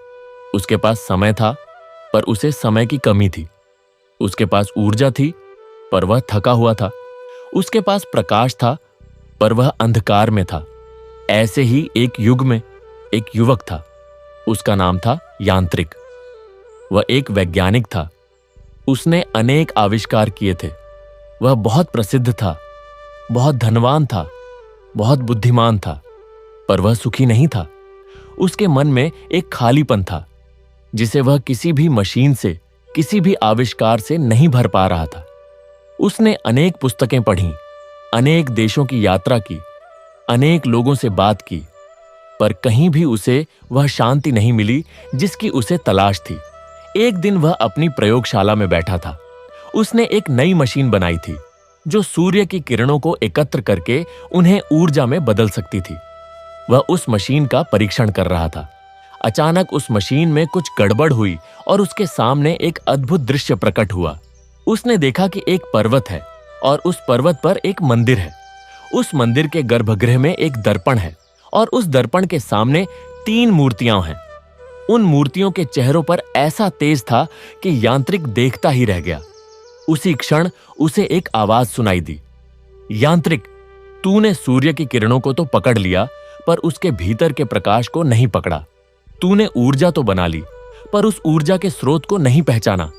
उसके पास समय था, पर उसे समय की कमी थी। उसके पास ऊर्जा थी, पर वह थका हुआ था। उसके पास प्रकाश था, पर वह अंधकार में था। ऐसे ही एक युग में एक युवक था। उसका नाम था यांत्रिक। वह एक वैज्ञानिक था। उसने अनेक आविष्कार किए थे। वह बहुत प्रसिद्ध था, बहुत धनवान था, बहुत बुद्धिमान था, पर वह सुखी नहीं था। उसके मन में एक खालीपन था जिसे वह किसी भी मशीन से, किसी भी आविष्कार से नहीं भर पा रहा था। उसने अनेक पुस्तकें पढ़ीं, अनेक देशों की यात्रा की, अनेक लोगों से बात की, पर कहीं भी उसे वह शांति नहीं मिली जिसकी उसे तलाश थी। एक दिन वह अपनी प्रयोगशाला में बैठा था। उसने एक नई मशीन बनाई थी जो सूर्य की किरणों को एकत्र करके उन्हें ऊर्जा में बदल सकती थी। वह उस मशीन का परीक्षण कर रहा था। अचानक उस मशीन में कुछ गड़बड़ हुई और उसके सामने एक अद्भुत दृश्य प्रकट हुआ। उसने देखा कि एक पर्वत है और उस पर्वत पर एक मंदिर है। उस मंदिर के गर्भगृह में एक दर्पण है और उस दर्पण के सामने 3 मूर्तियां हैं। उन मूर्तियों के चेहरों पर ऐसा तेज था कि यांत्रिक देखता ही रह गया। उसी क्षण उसे एक आवाज सुनाई दी, यांत्रिक, तूने सूर्य की किरणों को तो पकड़ लिया, पर उसके भीतर के प्रकाश को नहीं पकड़ा। तूने ऊर्जा तो बना ली, पर उस ऊर्जा के स्रोत को नहीं पहचाना।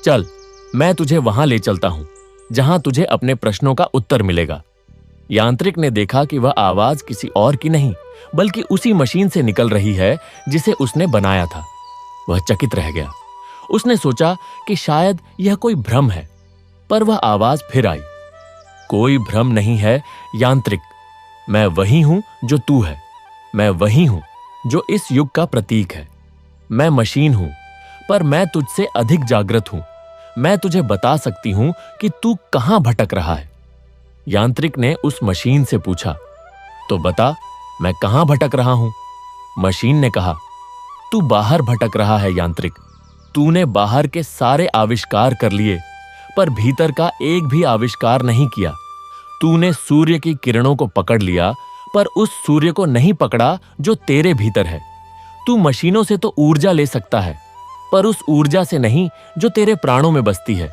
चल, मैं तुझे वहां ले चलता हूं जहां तुझे अपने प्रश्नों का उत्तर मिलेगा। यांत्रिक ने देखा कि वह आवाज किसी और की नहीं, बल्कि उसी मशीन से निकल रही है जिसे उसने बनाया था। वह चकित रह गया। उसने सोचा कि शायद यह कोई भ्रम है, पर वह आवाज फिर आई, कोई भ्रम नहीं है यांत्रिक, मैं वही हूं जो तू है। मैं वही हूं जो इस युग का प्रतीक है। मैं मशीन हूं, पर मैं तुझसे अधिक जागृत हूं। मैं तुझे बता सकती हूं कि तू कहां भटक रहा है। यांत्रिक ने उस मशीन से पूछा, तो बता, मैं कहां भटक रहा हूं? मशीन ने कहा, तू बाहर भटक रहा है यांत्रिक। तूने बाहर के सारे आविष्कार कर लिए, पर भीतर का एक भी आविष्कार नहीं किया। तूने सूर्य की किरणों को पकड़ लिया, पर उस सूर्य को नहीं पकड़ा जो तेरे भीतर है। तू मशीनों से तो ऊर्जा ले सकता है, पर उस ऊर्जा से नहीं जो तेरे प्राणों में बसती है।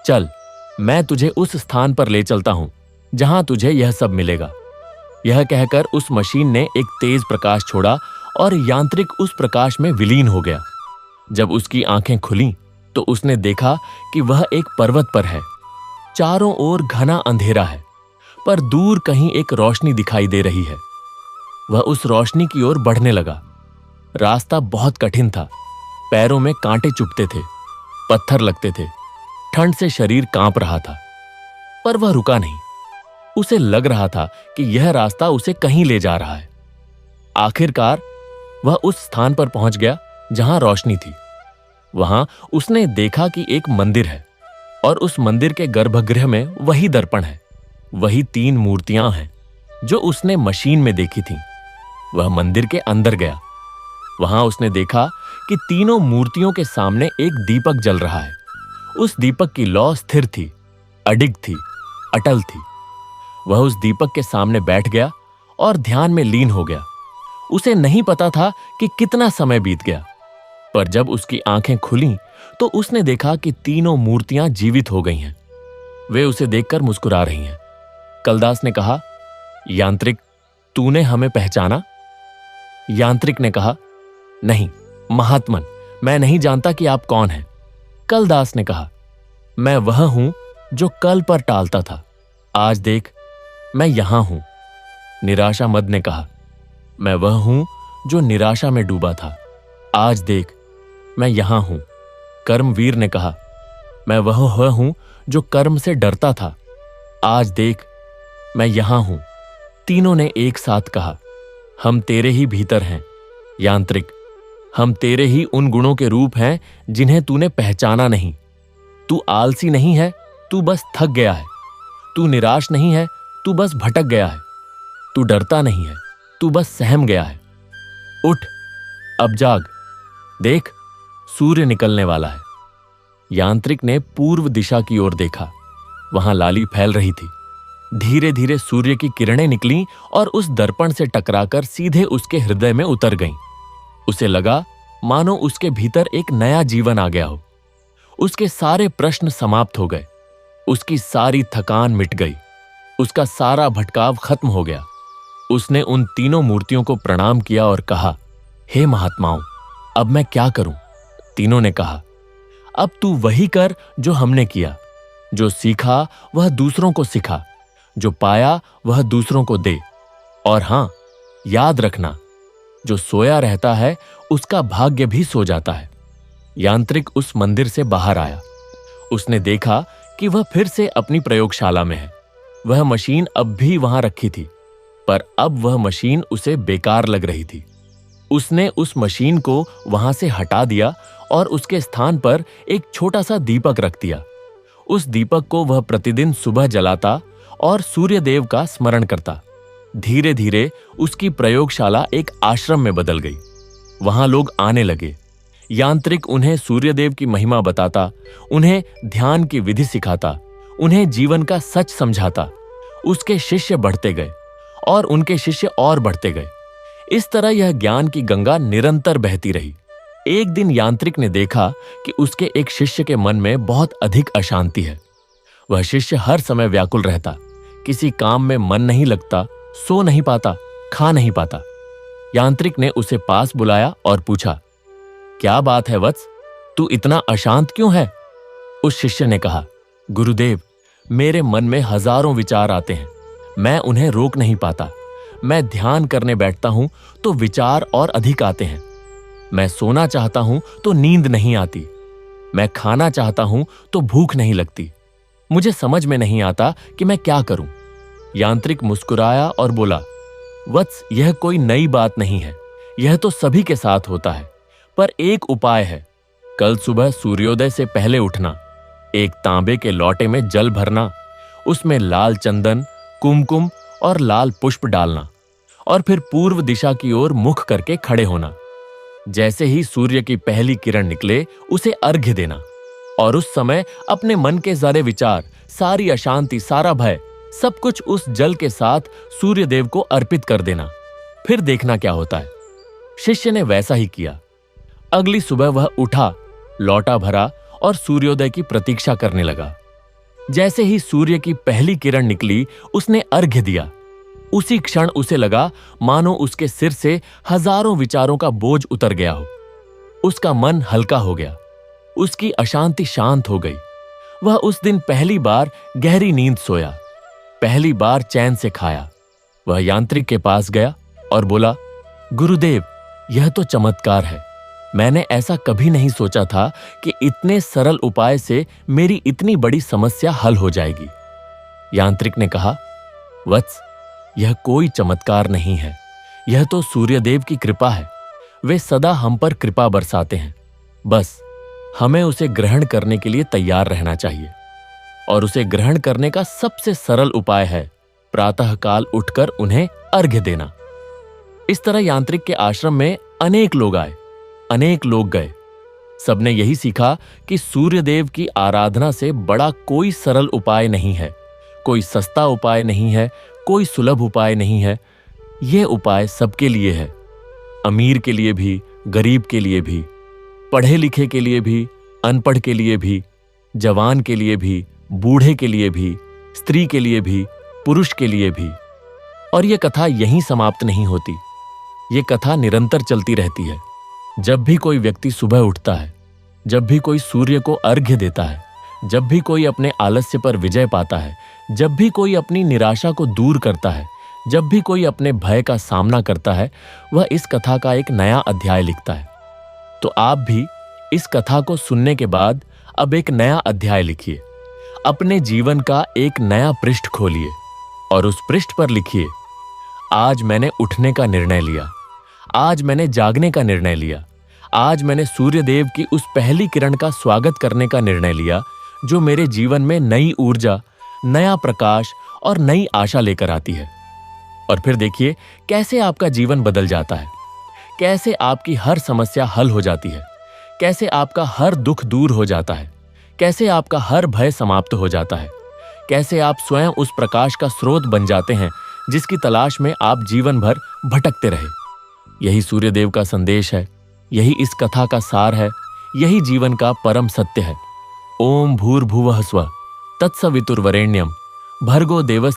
चल, मैं तुझे उस स्थान पर ले चलता हूं जहां तुझे यह सब मिलेगा। यह कहकर उस मशीन ने एक तेज प्रकाश छोड़ा और यांत्रिक उस प्रकाश में विलीन हो गया। जब उसकी आंखें खुलीं तो उसने देखा कि वह एक पर्वत पर है। चारों ओर घना अंधेरा है, पर दूर कहीं एक रोशनी दिखाई दे रही है। वह उस रोशनी की ओर बढ़ने लगा। रास्ता बहुत कठिन था। पैरों में कांटे चुभते थे, पत्थर लगते थे, ठंड से शरीर कांप रहा था, पर वह रुका नहीं। उसे लग रहा था कि यह रास्ता उसे कहीं ले जा रहा है। आखिरकार वह उस स्थान पर पहुंच गया जहां रोशनी थी। वहां उसने देखा कि एक मंदिर है और उस मंदिर के गर्भगृह में वही दर्पण है, वही 3 मूर्तियां हैं जो उसने मशीन में देखी थीं। वह मंदिर के अंदर गया। वहां उसने देखा कि तीनों मूर्तियों के सामने एक दीपक जल रहा है। उस दीपक की लौ स्थिर थी, अडिग थी, अटल थी। वह उस दीपक के सामने बैठ गया और ध्यान में लीन हो गया। उसे नहीं पता था कि कितना समय बीत गया, पर जब उसकी आंखें खुलीं तो उसने देखा कि तीनों मूर्तियां जीवित हो गई हैं। वे उसे देखकर मुस्कुरा रही हैं। कलदास ने कहा, यांत्रिक, तूने हमें पहचाना? यांत्रिक ने कहा, नहीं महात्मन, मैं नहीं जानता कि आप कौन हैं। कलदास ने कहा, मैं वह हूं जो कल पर टालता था, आज देख मैं यहां हूं। निराशा मद ने कहा, मैं वह हूं जो निराशा में डूबा था, आज देख मैं यहां हूं। कर्मवीर ने कहा, मैं वह हूं जो कर्म से डरता था, आज देख मैं यहां हूं। तीनों ने एक साथ कहा, हम तेरे ही भीतर हैं यांत्रिक, हम तेरे ही उन गुणों के रूप हैं जिन्हें तूने पहचाना नहीं। तू आलसी नहीं है, तू बस थक गया है। तू निराश नहीं है, तू बस भटक गया है। तू डरता नहीं है, तू बस सहम गया है। उठ, अब जाग, देख सूर्य निकलने वाला है। यांत्रिक ने पूर्व दिशा की ओर देखा। वहां लाली फैल रही थी। धीरे धीरे सूर्य की किरणें निकलीं और उस दर्पण से टकराकर सीधे उसके हृदय में उतर गईं। उसे लगा मानो उसके भीतर एक नया जीवन आ गया हो। उसके सारे प्रश्न समाप्त हो गए, उसकी सारी थकान मिट गई, उसका सारा भटकाव खत्म हो गया। उसने उन तीनों मूर्तियों को प्रणाम किया और कहा, हे महात्माओं, अब मैं क्या करूं? तीनों ने कहा, अब तू वही कर जो हमने किया। जो सीखा वह दूसरों को सिखा, जो पाया वह दूसरों को दे। और हां, याद रखना, जो सोया रहता है उसका भाग्य भी सो जाता है। यांत्रिक उस मंदिर से बाहर आया। उसने देखा कि वह फिर से अपनी प्रयोगशाला में है। वह मशीन अब भी वहां रखी थी, पर अब वह मशीन उसे बेकार लग रही थी। उसने उस मशीन को वहां से हटा दिया और उसके स्थान पर एक छोटा सा दीपक रख दिया। उस दीपक को वह प्रतिदिन सुबह जलाता और सूर्यदेव का स्मरण करता। धीरे धीरे उसकी प्रयोगशाला एक आश्रम में बदल गई। वहां लोग आने लगे। यांत्रिक उन्हें सूर्यदेव की महिमा बताता, उन्हें ध्यान की विधि सिखाता, उन्हें जीवन का सच समझाता। उसके शिष्य बढ़ते गए और उनके शिष्य और बढ़ते गए। इस तरह यह ज्ञान की गंगा निरंतर बहती रही। एक दिन यांत्रिक ने देखा कि उसके एक शिष्य के मन में बहुत अधिक अशांति है। वह शिष्य हर समय व्याकुल रहता, किसी काम में मन नहीं लगता, सो नहीं पाता, खा नहीं पाता। यांत्रिक ने उसे पास बुलाया और पूछा, क्या बात है वत्स, तू इतना अशांत क्यों है? उस शिष्य ने कहा, गुरुदेव, मेरे मन में हजारों विचार आते हैं, मैं उन्हें रोक नहीं पाता। मैं ध्यान करने बैठता हूं तो विचार और अधिक आते हैं। मैं सोना चाहता हूं तो नींद नहीं आती। मैं खाना चाहता हूं तो भूख नहीं लगती। मुझे समझ में नहीं आता कि मैं क्या करूं। यांत्रिक मुस्कुराया और बोला, वत्स, यह कोई नई बात नहीं है, यह तो सभी के साथ होता है। पर एक उपाय है, कल सुबह सूर्योदय से पहले उठना, एक तांबे के लोटे में जल भरना, उसमें लाल चंदन, कुमकुम और लाल पुष्प डालना और फिर पूर्व दिशा की ओर मुख करके खड़े होना। जैसे ही सूर्य की पहली किरण निकले उसे अर्घ्य देना और उस समय अपने मन के सारे विचार, सारी अशांति, सारा भय, सब कुछ उस जल के साथ सूर्यदेव को अर्पित कर देना। फिर देखना क्या होता है। शिष्य ने वैसा ही किया। अगली सुबह वह उठा, लौटा भरा और सूर्योदय की प्रतीक्षा करने लगा। जैसे ही सूर्य की पहली किरण निकली उसने अर्घ्य दिया। उसी क्षण उसे लगा मानो उसके सिर से हजारों विचारों का बोझ उतर गया हो। उसका मन हल्का हो गया, उसकी अशांति शांत हो गई। वह उस दिन पहली बार गहरी नींद सोया, पहली बार चैन से खाया। वह यांत्रिक के पास गया और बोला, गुरुदेव, यह तो चमत्कार है। मैंने ऐसा कभी नहीं सोचा था कि इतने सरल उपाय से मेरी इतनी बड़ी समस्या हल हो जाएगी। यांत्रिक ने कहा, वत्स, यह कोई चमत्कार नहीं है, यह तो सूर्यदेव की कृपा है। वे सदा हम पर कृपा बरसाते हैं। बस हमें उसे ग्रहण करने के लिए तैयार रहना चाहिए। और उसे ग्रहण करने का सबसे सरल उपाय है प्रातःकाल उठकर उन्हें अर्घ्य देना। इस तरह यांत्रिक के आश्रम में अनेक लोग आए, अनेक लोग गए। सबने यही सीखा कि सूर्यदेव की आराधना से बड़ा कोई सरल उपाय नहीं है, कोई सस्ता उपाय नहीं है, कोई सुलभ उपाय नहीं है। यह उपाय सबके लिए है, अमीर के लिए भी, गरीब के लिए भी, पढ़े लिखे के लिए भी, अनपढ़ के लिए भी, जवान के लिए भी, बूढ़े के लिए भी, स्त्री के लिए भी, पुरुष के लिए भी। और यह कथा यहीं समाप्त नहीं होती, यह कथा निरंतर चलती रहती है। जब भी कोई व्यक्ति सुबह उठता है, जब भी कोई सूर्य को अर्घ्य देता है, जब भी कोई अपने आलस्य पर विजय पाता है, जब भी कोई अपनी निराशा को दूर करता है, जब भी कोई अपने भय का सामना करता है, वह इस कथा का एक नया अध्याय लिखता है। तो आप भी इस कथा को सुनने के बाद अब एक नया अध्याय लिखिए, अपने जीवन का एक नया पृष्ठ खोलिए और उस पृष्ठ पर लिखिए, आज मैंने उठने का निर्णय लिया, आज मैंने जागने का निर्णय लिया, आज मैंने सूर्यदेव की उस पहली किरण का स्वागत करने का निर्णय लिया जो मेरे जीवन में नई ऊर्जा, नया प्रकाश और नई आशा लेकर आती है। और फिर देखिए कैसे आपका जीवन बदल जाता है, कैसे आपकी हर समस्या हल हो जाती है, कैसे आपका हर दुख दूर हो जाता है, कैसे आपका हर भय समाप्त हो जाता है, कैसे आप स्वयं उस प्रकाश का स्रोत बन जाते हैं जिसकी तलाश में आप जीवन भर भटकते रहे। यही सूर्यदेव का संदेश है, यही इस कथा का सार है, यही जीवन का परम सत्य है। ओम भूर्भुवः स्वः तत्सवितुर्वरेण्यं भर्गो देवस्य